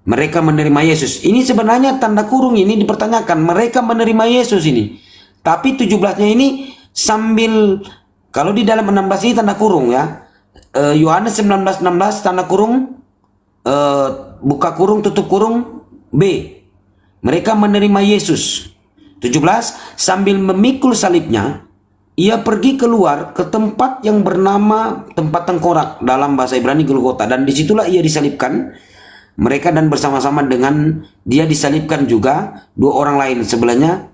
Mereka menerima Yesus. Ini sebenarnya tanda kurung ini dipertanyakan. Mereka menerima Yesus ini. Tapi 17-nya ini sambil, kalau di dalam 16 ini tanda kurung ya. Yohanes 19:16 tanda kurung, buka kurung, tutup kurung, B. Mereka menerima Yesus. 17, sambil memikul salibnya, ia pergi keluar ke tempat yang bernama tempat tengkorak, dalam bahasa Ibrani Golgota, dan disitulah ia disalibkan. Mereka dan bersama-sama dengan dia disalibkan juga dua orang lain sebelahnya,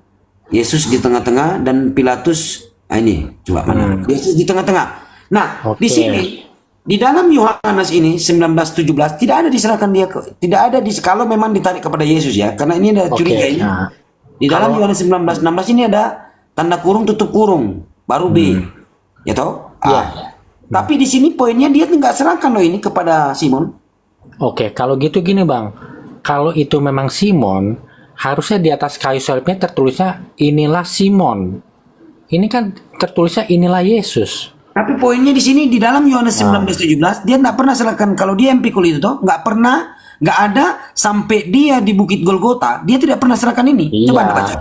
Yesus di tengah-tengah dan Pilatus. Ini coba mana? Yesus di tengah-tengah. Nah, di sini di dalam Yohanes ini 19:17 tidak ada diserahkan dia tidak ada kalau memang ditarik kepada Yesus ya, karena ini ada curiga ini. Di dalam Yohanes 19:16 ini ada tanda kurung tutup kurung baru B. Ya toh? Tapi di sini poinnya dia nggak serahkan loh ini kepada Simon. Oke, kalau gitu gini bang, kalau itu memang Simon, harusnya di atas kayu salibnya tertulisnya inilah Simon. Ini kan tertulisnya inilah Yesus. Tapi poinnya di sini di dalam Yohanes 19:17 dia nggak pernah serahkan, kalau dia yang pikul itu toh nggak ada sampai dia di Bukit Golgota dia tidak pernah serahkan ini. Coba Anda baca.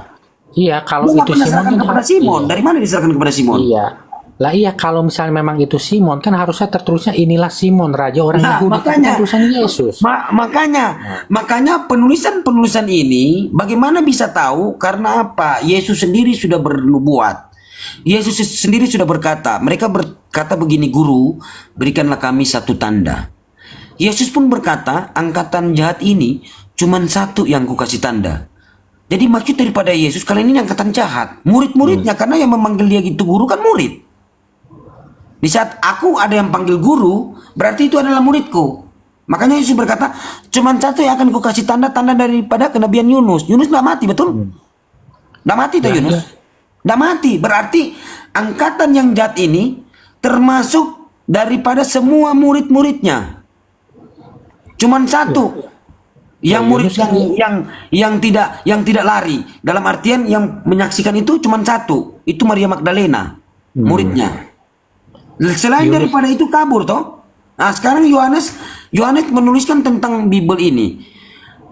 Iya, kalau dia itu pernah Simon serahkan kepada Simon. Dari mana diserahkan kepada Simon? Iya. Lah iya, kalau misalnya memang itu Simon kan harusnya tertulisnya inilah Simon raja orang Yahudi. Makanya tulisannya Yesus. Makanya penulisan ini bagaimana bisa tahu? Karena apa? Yesus sendiri sudah bernubuat. Yesus sendiri sudah berkata, mereka berkata begini, guru, berikanlah kami satu tanda. Yesus pun berkata, angkatan jahat ini cuman satu yang kukasih tanda. Jadi maksud daripada Yesus kalian ini angkatan jahat, murid-muridnya, karena yang memanggil dia gitu guru kan murid. Di saat aku ada yang panggil guru, berarti itu adalah muridku. Makanya Yesus berkata, cuman satu yang akan kukasih tanda-tanda daripada kenabian Yunus. Yunus tidak mati, betul? Tidak mati tuh Yunus. Tidak mati, berarti angkatan yang jahat ini termasuk daripada semua murid-muridnya. Cuman satu yang murid yang tidak lari. Dalam artian yang menyaksikan itu cuman satu, itu Maria Magdalena, muridnya. Selain daripada itu kabur toh. Nah, sekarang Yohanes menuliskan tentang Bible ini.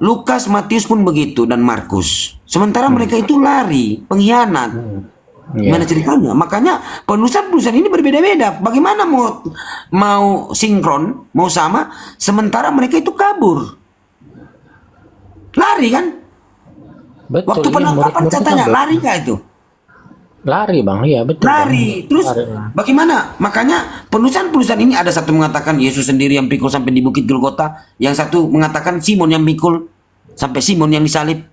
Lukas, Matius pun begitu dan Markus. Sementara mereka itu lari, pengkhianat. Gimana ceritanya? Makanya penulisan ini berbeda-beda. Bagaimana mau sinkron, mau sama, sementara mereka itu kabur. Lari kan? Betul. Waktu penangkapan katanya lari nggak itu? Lari bang, iya betul. Lari, terus bagaimana? Makanya penulisan ini ada satu mengatakan Yesus sendiri yang pikul sampai di Bukit Golgota, yang satu mengatakan Simon yang pikul sampai Simon yang disalib.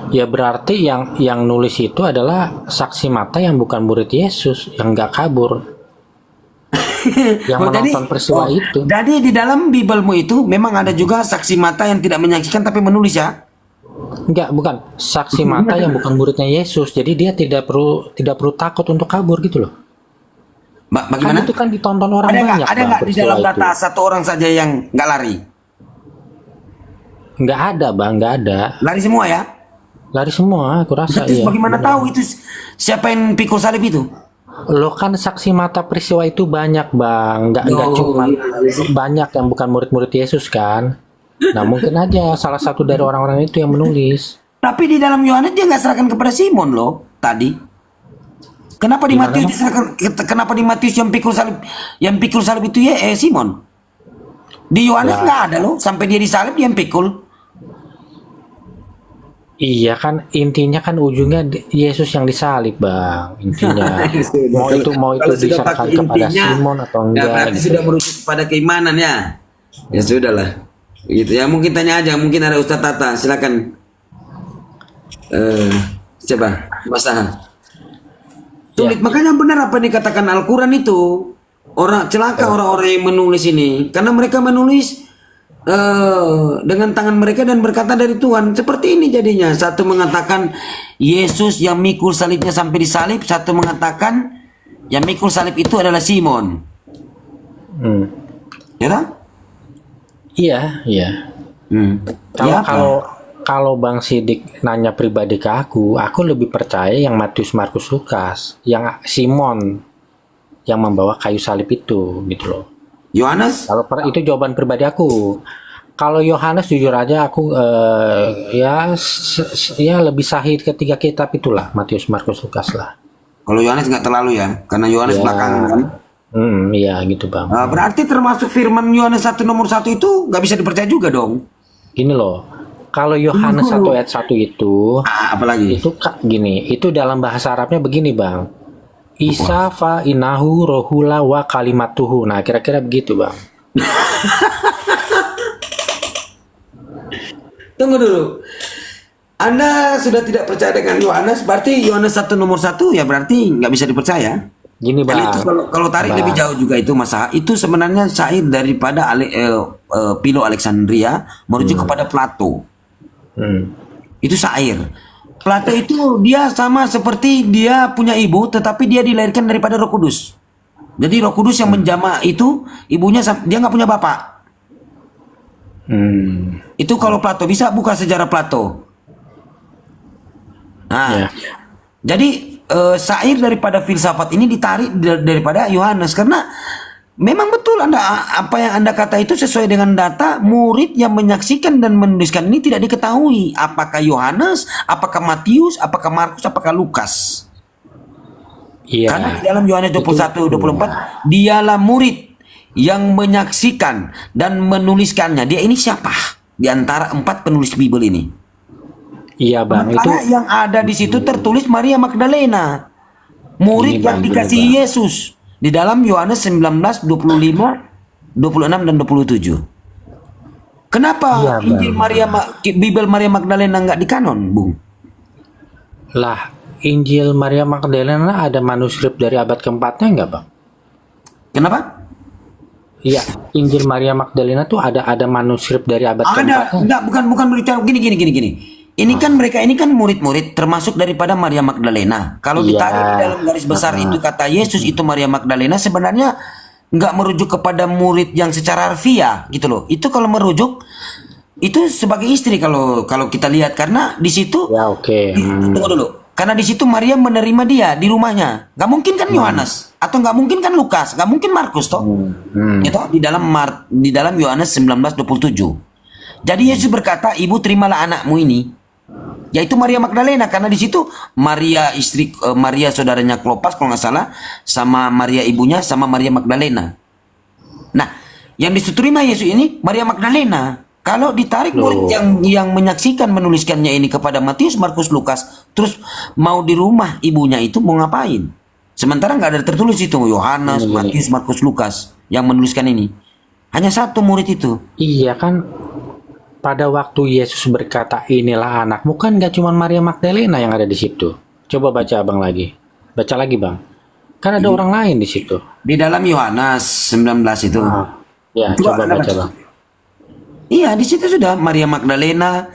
Ya berarti yang nulis itu adalah saksi mata yang bukan murid Yesus, yang nggak kabur, yang menonton peristiwa itu. Jadi di dalam Biblemu itu memang ada juga saksi mata yang tidak menyaksikan tapi menulis ya? Enggak, bukan saksi mata yang bukan muridnya Yesus. Jadi dia tidak perlu takut untuk kabur gitu loh. Bagaimana? Kan itu kan ditonton orang banyak. Ada nggak di dalam data satu orang saja yang nggak lari? Nggak ada bang, nggak ada. Lari semua ya? Lari semua, aku rasa Terus iya. bagaimana tahu itu siapa yang pikul salib itu? Lo kan saksi mata peristiwa itu banyak bang, nggak cuma banyak yang bukan murid-murid Yesus kan. Nah mungkin aja salah satu dari orang-orang itu yang menulis. Tapi di dalam Yohanes dia nggak serahkan kepada Simon loh tadi. Kenapa di Matius diserahkan? Kenapa di Matius yang pikul salib itu Simon? Di Yohanes nggak ada loh, sampai dia disalib dia yang pikul. Iya kan intinya kan ujungnya Yesus yang disalib bang intinya. mau itu Kalau sudah diserahkan pakai kepada intinya, Simon atau ya enggak. berarti gitu. sudah merujuk kepada keimanan ya. Ya sudahlah. Gitu ya, mungkin tanya aja, mungkin ada Ustaz Tata, silakan. Coba Mas Aha. Sulit, makanya benar apa yang dikatakan Al-Quran itu. Orang celaka orang-orang yang menulis ini, karena mereka menulis dengan tangan mereka dan berkata dari Tuhan. Seperti ini jadinya. Satu mengatakan Yesus yang mikul salibnya sampai disalib, satu mengatakan yang mikul salib itu adalah Simon. Ya kan? Iya. Ya, Kalau Bang Sidik nanya pribadi ke aku lebih percaya yang Matius, Markus, Lukas, yang Simon yang membawa kayu salib itu gitu loh. Yohanes? Kalau itu jawaban pribadi aku. Kalau Yohanes jujur aja aku ya lebih sahih ketiga kitab itulah, Matius, Markus, Lukas lah. Kalau Yohanes nggak terlalu ya, karena Yohanes belakangan kan. Iya gitu bang. Berarti termasuk firman Yohanes 1 nomor 1 itu nggak bisa dipercaya juga dong. Gini loh, kalau Yohanes 1 ayat 1 itu, apalagi? Itu gini, itu dalam bahasa Arabnya begini bang. Isa fa inahu rohula wa kalimatuhu. Nah kira-kira begitu bang. Tunggu dulu. Anda sudah tidak percaya dengan Yohanes, berarti Yohanes 1 nomor 1 ya berarti nggak bisa dipercaya. Gini bang. Itu kalau tarik lebih jauh juga itu masalah. Itu sebenarnya syair daripada Philo Alexandria merujuk kepada Plato. Itu syair. Plato itu dia sama seperti dia punya ibu, tetapi dia dilahirkan daripada Roh Kudus. Jadi Roh Kudus yang menjamah itu, ibunya dia nggak punya bapak. Itu kalau Plato, bisa buka sejarah Plato. Nah, jadi syair daripada filsafat ini ditarik daripada Yohanes karena memang betul apa yang Anda kata itu sesuai dengan data. Murid yang menyaksikan dan menuliskan ini tidak diketahui apakah Yohanes, apakah Matius, apakah Markus, apakah Lukas. Karena di dalam Yohanes 21-24 dialah murid yang menyaksikan dan menuliskannya. Dia ini siapa di antara 4 penulis Bible ini? Iya bang, itu yang ada di situ tertulis Maria Magdalena, murid yang dikasihi Yesus. Di dalam Yohanes 19, 25, 26 dan 27. Kenapa Injil Bible Maria Magdalena nggak dikanon, Bung? Lah, Injil Maria Magdalena ada manuskrip dari abad keempatnya nggak, Bang? Kenapa? Iya, Injil Maria Magdalena tuh ada manuskrip dari abad keempatnya. Enggak, bukan berita gini. Ini kan mereka ini kan murid-murid termasuk daripada Maria Magdalena. Kalau ditarik di dalam garis besar itu kata Yesus itu Maria Magdalena sebenarnya nggak merujuk kepada murid yang secara harfiah gitu loh. Itu kalau merujuk itu sebagai istri kalau kita lihat karena di situ. Ya oke. Tunggu dulu. Karena di situ Maria menerima dia di rumahnya. Gak mungkin kan Yohanes atau gak mungkin kan Lukas, gak mungkin Markus toh. Gitu di dalam Yohanes 19:27. Jadi Yesus berkata, "Ibu terimalah anakmu ini." Yaitu Maria Magdalena karena di situ Maria Maria saudaranya Klopas kalau nggak salah sama Maria ibunya sama Maria Magdalena. Nah, yang diterima Yesus ini Maria Magdalena. Kalau ditarik murid yang menyaksikan menuliskannya ini kepada Matius, Markus, Lukas, terus mau di rumah ibunya itu mau ngapain? Sementara nggak ada tertulis itu Yohanes, Matius, Markus, Lukas yang menuliskan ini. Hanya satu murid itu. Iya kan. Pada waktu Yesus berkata inilah anakmu kan gak cuma Maria Magdalena yang ada di situ. Coba baca abang lagi. Baca lagi bang. Kan ada orang lain di situ. Di dalam Yohanes 19 itu. Ya coba baca bang. Iya di situ sudah Maria Magdalena,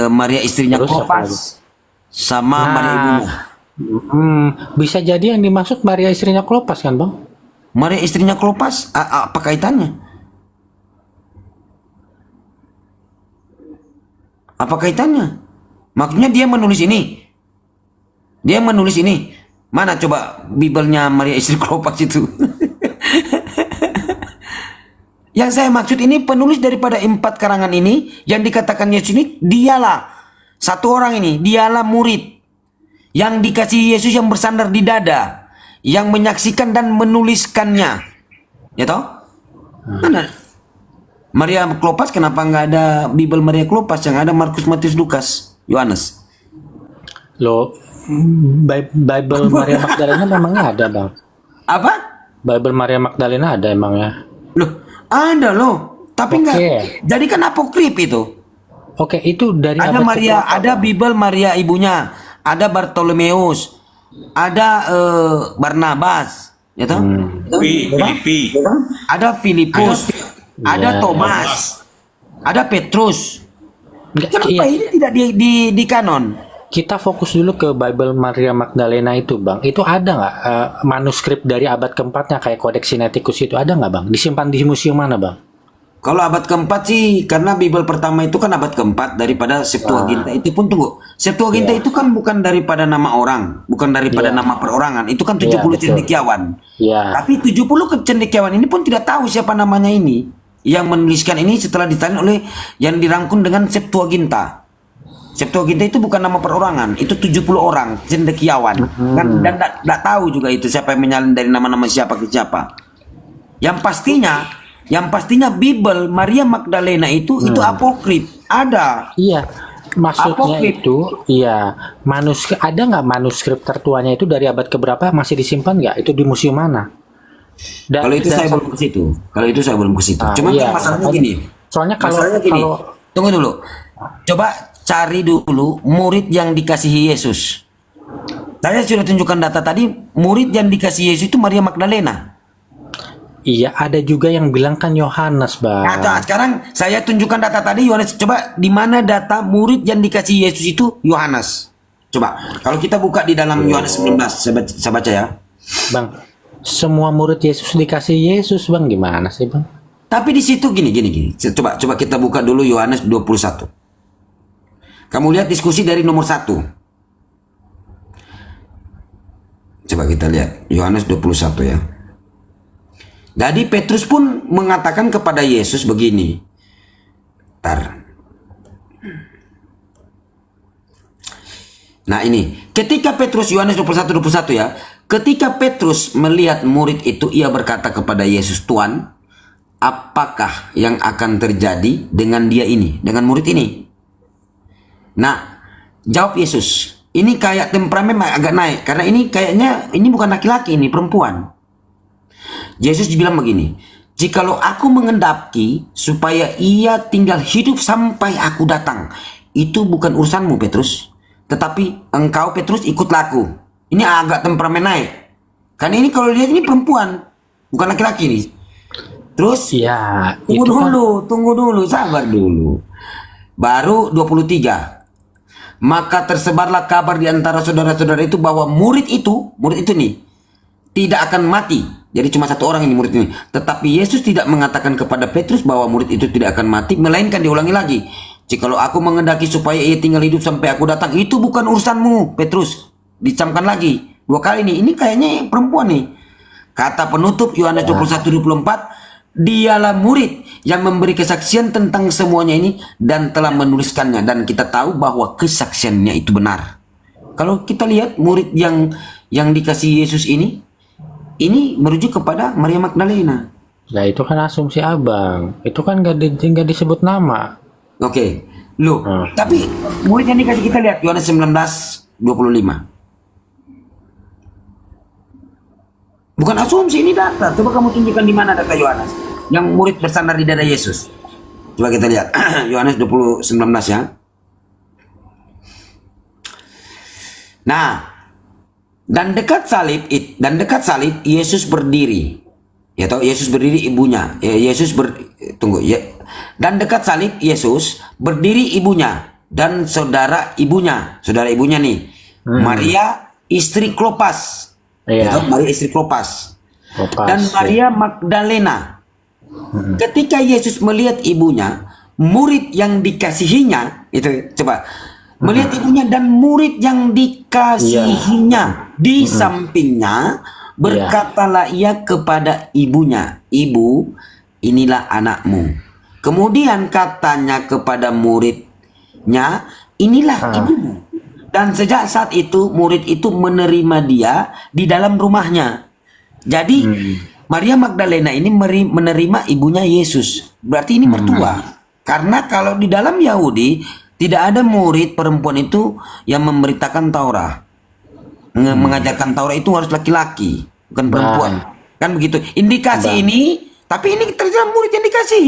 Maria istrinya Klopas, sama Maria ibunya. Bisa jadi yang dimaksud Maria istrinya Klopas kan bang? Maria istrinya Klopas apa kaitannya? Apa kaitannya? Maksudnya dia menulis ini. Dia menulis ini. Mana coba Bibelnya Maria istri Klopas itu? Yang saya maksud ini penulis daripada 4 karangan ini yang dikatakan Yesus ini, dialah satu orang ini, dialah murid yang dikasihi Yesus yang bersandar di dada, yang menyaksikan dan menuliskannya. Ya toh? Mana? Maria Klopas, kenapa nggak ada Bibel Maria Klopas, yang ada Markus, Matius, Lukas, Yohanes? Loh, Bible Maria Magdalena memangnya ada, Bang? Apa? Bible Maria Magdalena ada emangnya? Loh, ada loh. Tapi nggak. Jadi kan apokrif itu. Oke, itu dari ada abad Maria, keberapa, ada Bibel Maria ibunya, ada Bartolomeus, ada Barnabas, ya toh? Filipi. Ada Filipus, ada Thomas, ada Petrus. Kenapa ini tidak di kanon? Kita fokus dulu ke Bible Maria Magdalena itu, Bang. Itu ada nggak manuskrip dari abad keempatnya kayak Codex Sinaiticus itu, ada nggak, Bang? Disimpan di museum mana, Bang? Kalau abad keempat sih, karena Bibel pertama itu kan abad keempat daripada Septuaginta. Itu pun tunggu, Septuaginta itu kan bukan daripada nama orang, bukan daripada nama perorangan. Itu kan 70 cendekiawan. Tapi 70 cendekiawan ini pun tidak tahu siapa namanya ini. Yang menuliskan ini setelah ditanya oleh yang dirangkum dengan Septuaginta. Septuaginta itu bukan nama perorangan, itu 70 orang cendekiawan. Dan tidak tahu juga itu siapa yang menyalin dari nama-nama siapa ke siapa. Yang pastinya Bibel Maria Magdalena itu apokrif, ada. Iya, maksudnya apokrif. itu, iya, manuskrip, ada nggak manuskrip tertuanya itu dari abad keberapa, masih disimpan nggak? Itu di museum mana? Kalau itu saya belum ke situ. Cuma kan masalahnya gini. Soalnya tunggu dulu. Coba cari dulu murid yang dikasihi Yesus. Saya sudah tunjukkan data tadi, murid yang dikasihi Yesus itu Maria Magdalena. Iya, ada juga yang bilang kan Yohanes, Bang. Nah, sekarang saya tunjukkan data tadi Yohanes. Coba di mana data murid yang dikasihi Yesus itu Yohanes. Coba kalau kita buka di dalam Yohanes 19, saya baca ya. Bang, semua murid Yesus dikasih Yesus, Bang. Gimana sih, Bang? Tapi di situ gini. Coba kita buka dulu Yohanes 21. Kamu lihat diskusi dari nomor 1. Coba kita lihat Yohanes 21 ya. Jadi Petrus pun mengatakan kepada Yesus begini. Nah ini, ketika Petrus, Yohanes 21 ya. Ketika Petrus melihat murid itu, ia berkata kepada Yesus, "Tuan, apakah yang akan terjadi dengan dia ini, dengan murid ini?" Nah, jawab Yesus. Ini kayak temperamen agak naik, karena ini kayaknya ini bukan laki-laki, ini perempuan. Yesus bilang begini, "Jikalau aku mengendaki supaya ia tinggal hidup sampai aku datang, itu bukan urusanmu, Petrus. Tetapi engkau, Petrus, ikutlah aku." Ini agak temperamen naik. Karena ini kalau lihat ini perempuan, bukan laki-laki nih. Terus ya, tunggu dulu, sabar dulu. Baru 23. Maka tersebarlah kabar di antara saudara-saudara itu bahwa murid itu nih tidak akan mati. Jadi cuma satu orang ini murid ini. Tetapi Yesus tidak mengatakan kepada Petrus bahwa murid itu tidak akan mati, melainkan diulangi lagi. "Jikalau aku mengendaki supaya ia tinggal hidup sampai aku datang, itu bukan urusanmu, Petrus." Dicamkan lagi 2 kali nih. Ini kayaknya perempuan nih. Kata penutup Yohanes 21:24, "Dialah murid yang memberi kesaksian tentang semuanya ini dan telah menuliskannya, dan kita tahu bahwa kesaksiannya itu benar." Kalau kita lihat murid yang dikasih Yesus ini merujuk kepada Maria Magdalena. Nah itu kan asumsi abang. Itu kan nggak disebut nama. Oke, loh. Tapi murid yang dikasih, kita lihat Yohanes 19:25. Bukan asumsi, ini data. Coba kamu tunjukkan di mana data Yohanes yang murid bersandar di dada Yesus. Coba kita lihat Yohanes 20:19 ya. Nah, dan dekat salib Yesus berdiri. Ya toh, Yesus berdiri ibunya. Dan dekat salib Yesus berdiri ibunya dan saudara ibunya nih. Maria istri Klopas. Ya toh, Maria istri Klopas. Dan Maria Magdalena. Ketika Yesus melihat ibunya, murid yang dikasihinya, itu coba. melihat ibunya dan murid yang dikasihinya di sampingnya, berkatalah ia kepada ibunya, "Ibu, inilah anakmu." Kemudian katanya kepada muridnya, "Inilah ibumu." Dan sejak saat itu murid itu menerima dia di dalam rumahnya. Jadi Maria Magdalena ini menerima ibunya Yesus. Berarti ini mertua. Karena kalau di dalam Yahudi tidak ada murid perempuan itu yang memberitakan Taurat. Mengajarkan Taurat itu harus laki-laki, bukan perempuan. Kan begitu. Indikasi ini, tapi ini ternyata murid yang dikasih.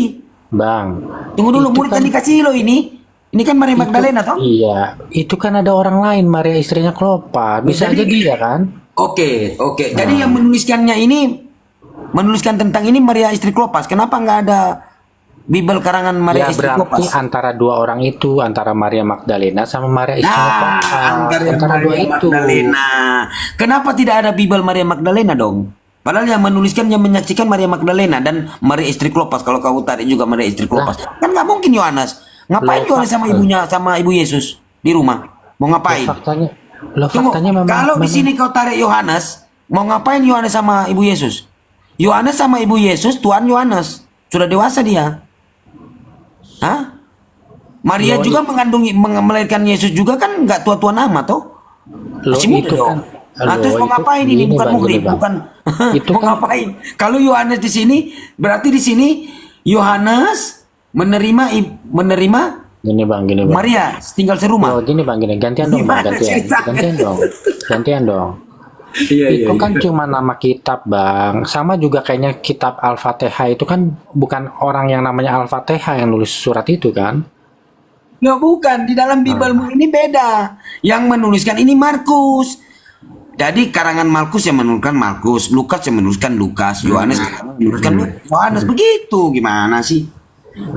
Bang, Tunggu dulu, murid yang dikasih loh ini. Ini kan Maria Magdalena toh? Iya, itu kan ada orang lain, Maria istrinya Klopas. Bisa aja dia kan? Oke. Jadi yang menuliskannya ini menuliskan tentang ini Maria istri Klopas. Kenapa nggak ada Bible karangan Maria Ya istri berarti Klopas? antara dua orang itu, antara Maria Magdalena sama Maria istrinya Nah, Klopas. antara Antara dua Maria itu. Magdalena. Kenapa tidak ada Bible Maria Magdalena dong? Padahal yang menuliskan, yang menyaksikan Maria Magdalena dan Maria istri Klopas. Kalau kau tarik juga Maria istri Klopas, kan nggak mungkin Yohanes. Ngapain Yohanes sama ibunya, sama ibu Yesus di rumah? Mau ngapain? Tunggu, memang, kalau di sini kau tarik Yohanes, mau ngapain Yohanes sama ibu Yesus? Yohanes sama ibu Yesus, Tuhan Yohanes sudah dewasa dia. Hah? Maria juga melahirkan Yesus juga kan nggak tua-tua nama toh? Masih muda dong. Nah, terus mau ngapain ini? Bukan muhrim, bukan. Itu mau ngapain? Kalau Yohanes di sini, berarti di sini Yohanes menerima Gini bang. Maria tinggal serumah. Oh, gini bang, gantian dong, bang, gantian dong. Itu kan cuma nama kitab bang, sama juga kayaknya kitab Al-Fatihah itu kan bukan orang yang namanya Al-Fatihah yang nulis surat itu kan? No, bukan, di dalam Bible ini beda. Yang menuliskan ini Markus. Jadi karangan Markus yang menuliskan Markus, Lukas yang menuliskan Lukas, Yohanes yang menuliskan Yohanes. Begitu gimana sih?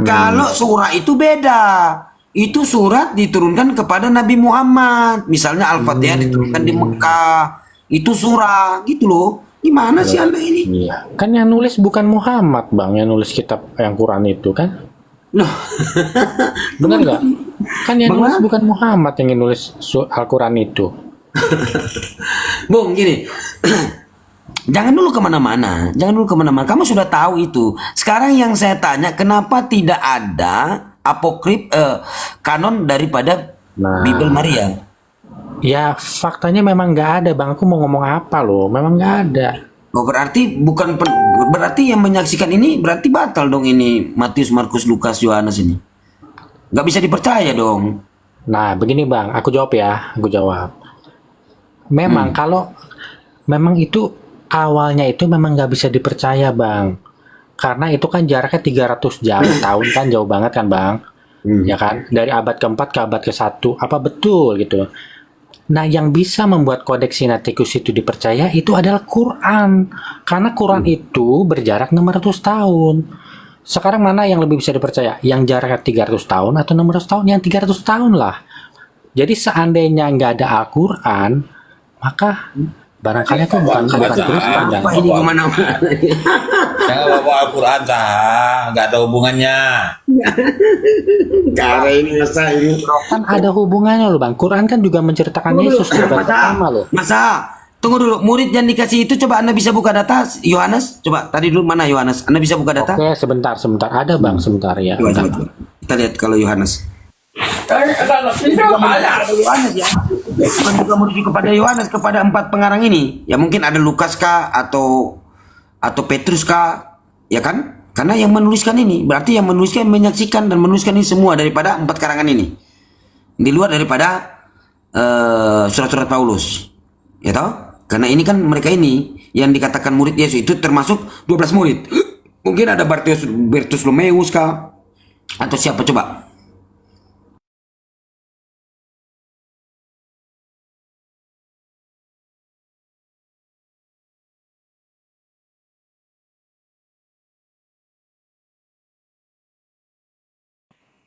Kalau surah itu beda. Itu surat diturunkan kepada Nabi Muhammad. Misalnya Al-Fatihah diturunkan di Mekah. Itu surah gitu loh. Gimana sih Anda ini? Iya. Kan yang nulis bukan Muhammad bang, yang nulis kitab yang Quran itu kan? Loh. Benar nggak? Kan yang nulis bukan Muhammad yang nulis Al-Quran itu. Bung, gini. Jangan dulu kemana-mana. Kamu sudah tahu itu. Sekarang yang saya tanya, kenapa tidak ada apokrif kanon daripada Bible Maria? Ya faktanya memang nggak ada bang. Aku mau ngomong apa loh? Memang nggak ada. Oh, berarti berarti yang menyaksikan ini berarti batal dong ini Matius, Markus, Lukas, Yohanes ini. Nggak bisa dipercaya dong. Nah begini bang, aku jawab ya. Memang kalau memang itu awalnya itu memang nggak bisa dipercaya bang, karena itu kan jaraknya 300 tahun kan, jauh banget kan bang, ya kan, dari abad ke-4 ke abad ke-1, apa betul gitu. Nah yang bisa membuat Codex Sinaiticus itu dipercaya itu adalah Quran, karena Quran itu berjarak 600 tahun. Sekarang mana yang lebih bisa dipercaya, yang jaraknya 300 tahun atau 600 tahun? Yang 300 tahun lah. Jadi seandainya nggak ada Al-Quran, maka barangkali aku bukan Kristen. Apa ini kemana-mana? Jangan bawa Al-Quran nggak ada hubungannya. Karena ini masa ini kan ada hubungannya loh bang. Quran kan juga menceritakan Yesus pertama loh. Masa? Tunggu dulu, murid yang dikasih itu coba Anda bisa buka data Yohanes? Coba tadi dulu mana Yohanes? Anda bisa buka data? Oke, sebentar. Ada bang, sebentar ya. Coba. Kita lihat kalau Yohanes. Bukan juga merujuk kepada Yohanes, kepada 4 pengarang ini. Ya mungkin ada Lukas kah atau Petrus kah, ya kan? Karena yang menuliskan ini berarti yang menuliskan, menyaksikan dan menuliskan ini semua daripada 4 karangan ini. Di luar daripada surat-surat Paulus. Ya toh? Karena ini kan mereka ini yang dikatakan murid Yesus itu termasuk 12 murid. Mungkin ada Bartolomeus kah atau siapa coba?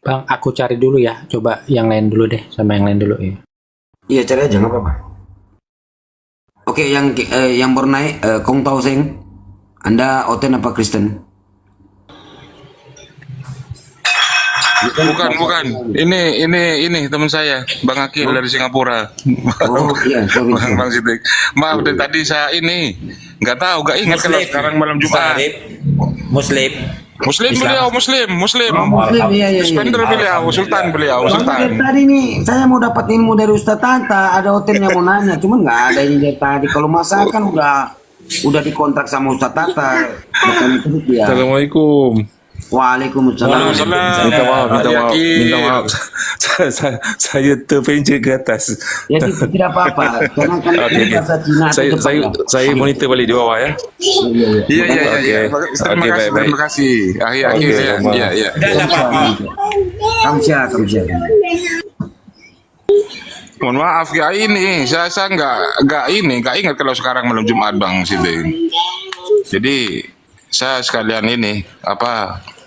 Bang, aku cari dulu ya. Coba yang lain dulu deh, sama yang lain dulu ya. Iya, cari aja nggak apa-apa. Oke, yang baru naik, Kong Tau Seng, Anda Oten apa Kristen? Bukan. Ini teman saya, Bang Akil dari Singapura. Oh iya, sorry. Bang Sidik. Maaf dari tadi saya ini nggak tahu, nggak ingat kalau sekarang malam Jumat. Muslim. Beliau Muslim. Muslim, iya. Spender beliau, Sultan beliau, Bang, Sultan. dari tadi nih saya mau dapat ilmu dari Ustaz Tata, ada hotelnya mau nanya, cuman nggak ada ini dari tadi. Kalau masakan udah dikontrak sama Ustaz Tata. Bukan itu dia. Assalamualaikum. Waalaikumsalam. Minta maaf. Saya terpencet ke atas. Ya tidak apa-apa. Karena kan bahasa Cina itu cepat, ya. Saya monitor balik di bawah ya. Iya. Terima kasih. Akhir ya. Kamsia. Mohon maaf ya, ini saya nggak ingat kalau sekarang malam Jumat, Bang Sidik. Jadi saya sekalian ini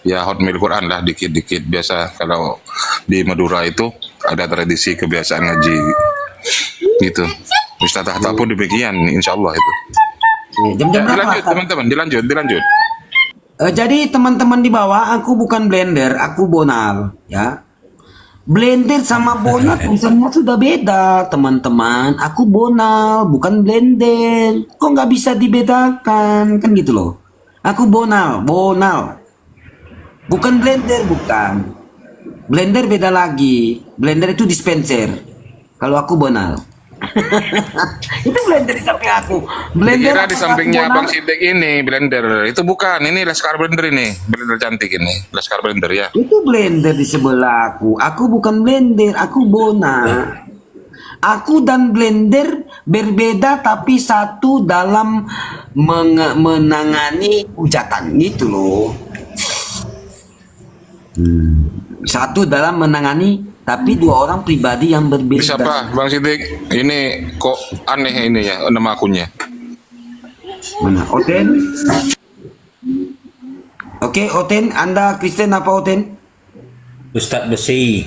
ya hotmail Quran lah dikit-dikit, biasa kalau di Madura itu ada tradisi kebiasaan ngaji gitu. Ustaz Tahta pun demikian, insya Allah itu. Jam-jam berapa? Dilanjut teman-teman, dilanjut. Jadi teman-teman di bawah, aku bukan blender, aku bonal, ya. Blender sama bonal tulisannya sudah beda, teman-teman. Aku bonal, bukan blender. Kok nggak bisa dibedakan, kan gitu loh. Aku bonal. Bukan blender, bukan. Blender beda lagi. Blender itu dispenser. Kalau aku bonal. Itu blender di samping aku. Blender Dikira di sampingnya Bang Sidik ini blender. Itu bukan, ini Laskar Blender ini. Blender cantik ini, Laskar Blender ya. Itu blender di sebelah aku. Aku bukan blender, aku bonal. Aku dan blender berbeda, tapi satu dalam menangani hujatan gitu loh. Satu dalam menangani, tapi dua orang pribadi yang berbeda. Siapa Bang Sidik? Ini kok aneh ini ya nama akunnya. Mana? Oten? Oke, Oten. Anda Kristen apa Oten? Ustadz Besi.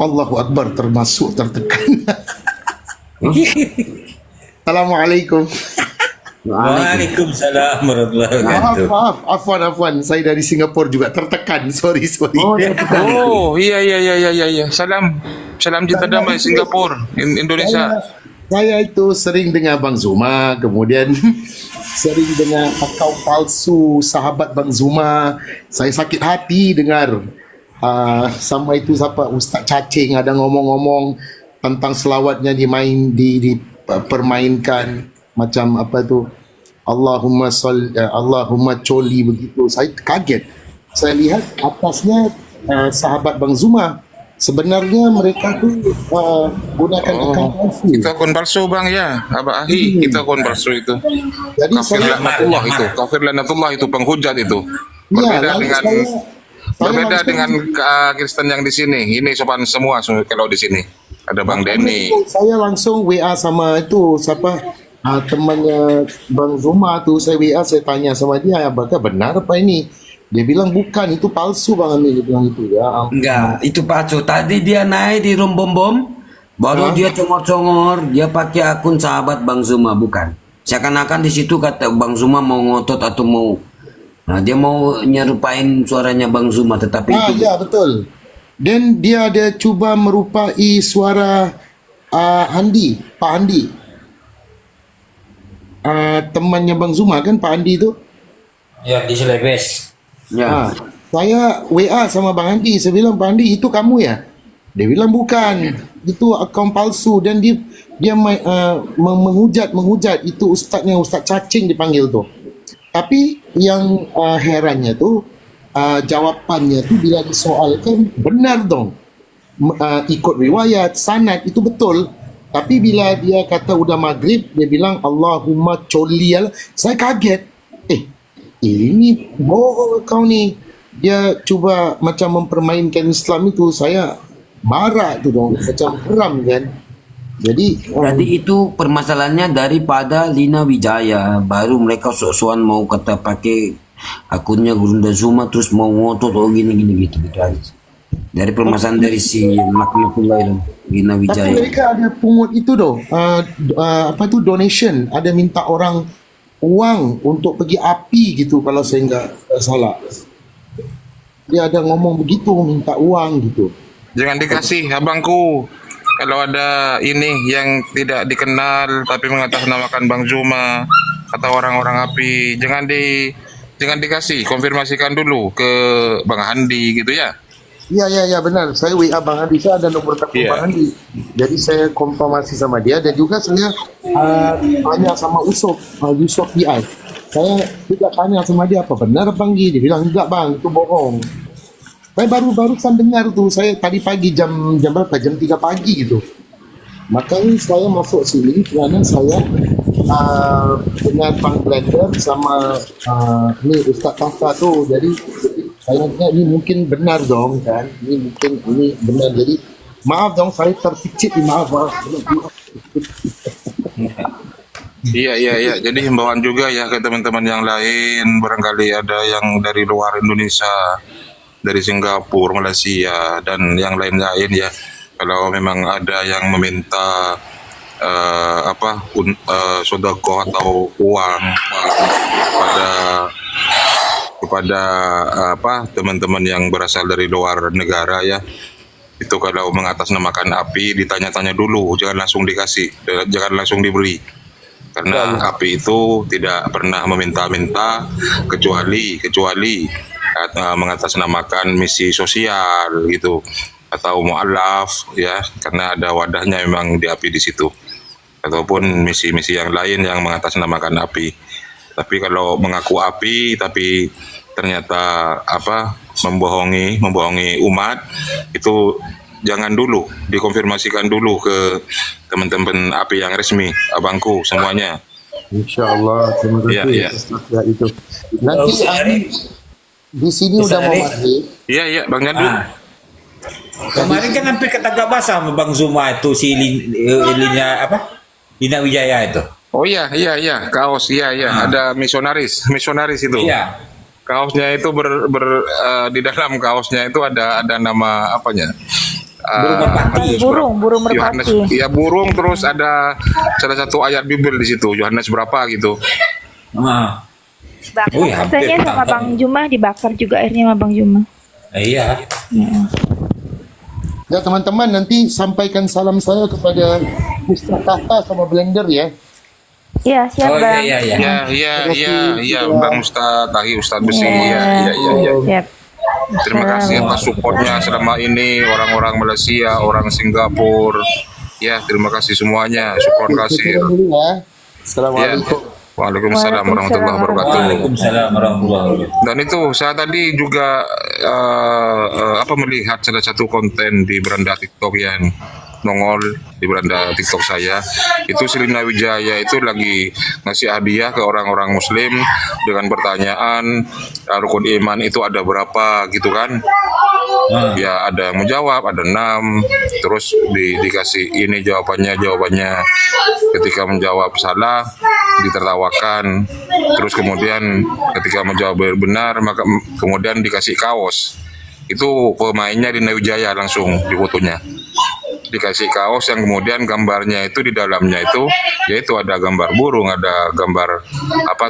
Allahu Akbar, termasuk tertekan. Assalamualaikum. Waalaikumsalam warahmatullahi wabarakatuh. Maaf, afwan. Saya dari Singapura juga tertekan. Sorry. Oh, iya. Salam cinta damai Singapura, Indonesia. Saya itu sering dengar Bang Zuma, kemudian sering dengar akaun palsu sahabat Bang Zuma. Saya sakit hati dengar sama itu siapa Ustaz Cacing ada ngomong-ngomong tentang selawatnya dipermainkan macam apa tu Allahumma coli begitu. Saya kaget. Saya lihat atasnya sahabat Bang Zuma. Sebenarnya mereka tu gunakan akaun palsu. Kita akun palsu Bang ya, Abah Ahi, kita akun palsu itu. Jadi kafir lanatullah itu penghujat itu. Berbeda dengan Kristen yang di sini. Ini sopan semua kalau di sini. Ada Bang Denny. Saya langsung WA sama itu siapa temannya Bang Zuma tu, saya WA, saya tanya sama dia, apakah benar apa ini? Dia bilang bukan, itu palsu Bang Amir. Dia bilang itu ya. Enggak, itu palsu. Tadi dia naik di room bom, baru dia congor-congor, dia pakai akun sahabat Bang Zuma, bukan. Seakan-akan di situ kata Bang Zuma mau ngotot atau mau, dia mau nyerupain suaranya Bang Zuma, tetapi itu. Ya betul. Dan dia ada cuba merupai suara Pak Handi. Temannya Bang Zuma kan, Pak Andi tu. Ya, di Sulawesi. Ya. Saya WA sama Bang Andi, saya bilang, Bang Andi itu kamu ya? Dia bilang bukan, itu akaun palsu. Dan dia menghujat itu ustaznya, Ustaz Cacing dipanggil tu. Tapi yang herannya tu jawapannya tu bila disoalkan benar dong, ikut riwayat sanad itu betul. Tapi bila dia kata udah maghrib, dia bilang Allahumma coli. Saya kaget. Ini bohong kau ni. Dia cuba macam mempermainkan Islam itu. Saya marah tu dong. Macam geram kan. Jadi itu permasalahannya daripada Lina Wijaya. Baru mereka sok-sokan mau kata pakai akunnya Gurunda Zuma, terus mau ngotot gini gitu aja. Dari permasalahan dari si Makmatullah itu Lina Wijaya. Tapi mereka ada pungut itu doh. Apa tu donation, ada minta orang uang untuk pergi api gitu kalau saya enggak salah. dia ada ngomong begitu, minta uang gitu. Jangan dikasih abangku. Kalau ada ini yang tidak dikenal tapi mengatasnamakan Bang Zuma atau orang-orang API, jangan dikasih, konfirmasikan dulu ke Bang Handi gitu ya. Iya benar. Saya WA Bang Andi, saya ada nomor telepon Bang Andi. Jadi saya konfirmasi sama dia dan juga saya tanya sama Yusuf BI. Saya juga tanya sama dia, apa benar Bang Gi? Dia bilang enggak Bang, itu bohong. Saya barusan dengar tuh, saya tadi pagi jam berapa? Jam 3 pagi gitu. Makanya saya masuk sini karena saya dengan Bang Blender sama ini Ustaz Tata tuh. Jadi kayaknya ini mungkin benar dong kan. Ini benar. Jadi maaf dong, saya terpicit, maaf. Iya. Jadi himbauan juga ya ke teman-teman yang lain, barangkali ada yang dari luar Indonesia, dari Singapura, Malaysia, dan yang lain-lain ya. Kalau memang ada yang meminta sedekah atau uang kepada teman-teman yang berasal dari luar negara ya, itu kalau mengatasnamakan API ditanya-tanya dulu, jangan langsung dikasih, jangan langsung diberi. Karena API itu tidak pernah meminta-minta kecuali mengatasnamakan misi sosial gitu atau mu'alaf ya, karena ada wadahnya memang di API di situ, ataupun misi-misi yang lain yang mengatasnamakan API. Tapi kalau mengaku API tapi ternyata membohongi umat, itu jangan dulu, dikonfirmasikan dulu ke teman-teman API yang resmi, abangku semuanya. Insya Allah, terima kasih. Iya. Ya, itu. Nanti di sini udah mau maghrib. Iya, Bang Jadu. Kemarin kan hampir ketangkap basah sama Bang Zuma itu si Lina Wijaya itu. Oh iya, kaos, ada misionaris itu. Iya. Kaosnya itu di dalam kaosnya itu ada nama apanya? burung merpati. Iya, burung, terus ada salah satu ayat Bible di situ, Yohanes berapa gitu. Katanya sama Bang Juma dibakar juga airnya sama Bang Juma. Iya. Ya teman-teman, nanti sampaikan salam saya kepada Ustaz Tata sama Blender ya. Iya, siap Bang. Iya, Bang Ustaz Tahi, Ustaz Besi. Iya. Siap. Terima kasih atas supportnya selama ini, orang-orang Malaysia, orang Singapura. Ya, terima kasih semuanya. Syukur kasih. Assalamualaikum. Waalaikumsalam warahmatullahi wabarakatuh. Waalaikumsalam warahmatullahi wabarakatuh. Dan itu saya tadi juga melihat salah satu konten di beranda TikTok yang nongol di beranda TikTok saya. Itu Lina Wijaya itu lagi ngasih hadiah ke orang-orang Muslim dengan pertanyaan rukun iman itu ada berapa gitu kan? Ya ada yang menjawab, ada 6. Terus dikasih ini jawabannya. Ketika menjawab salah ditertawakan. Terus kemudian ketika menjawab benar maka kemudian dikasih kaos. Itu pemainnya Lina Wijaya langsung di fotonya. Dikasih kaos yang kemudian gambarnya itu di dalamnya itu yaitu ada gambar burung, ada gambar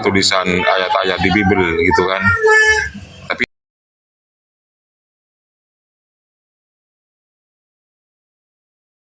tulisan ayat-ayat di Bible gitu kan.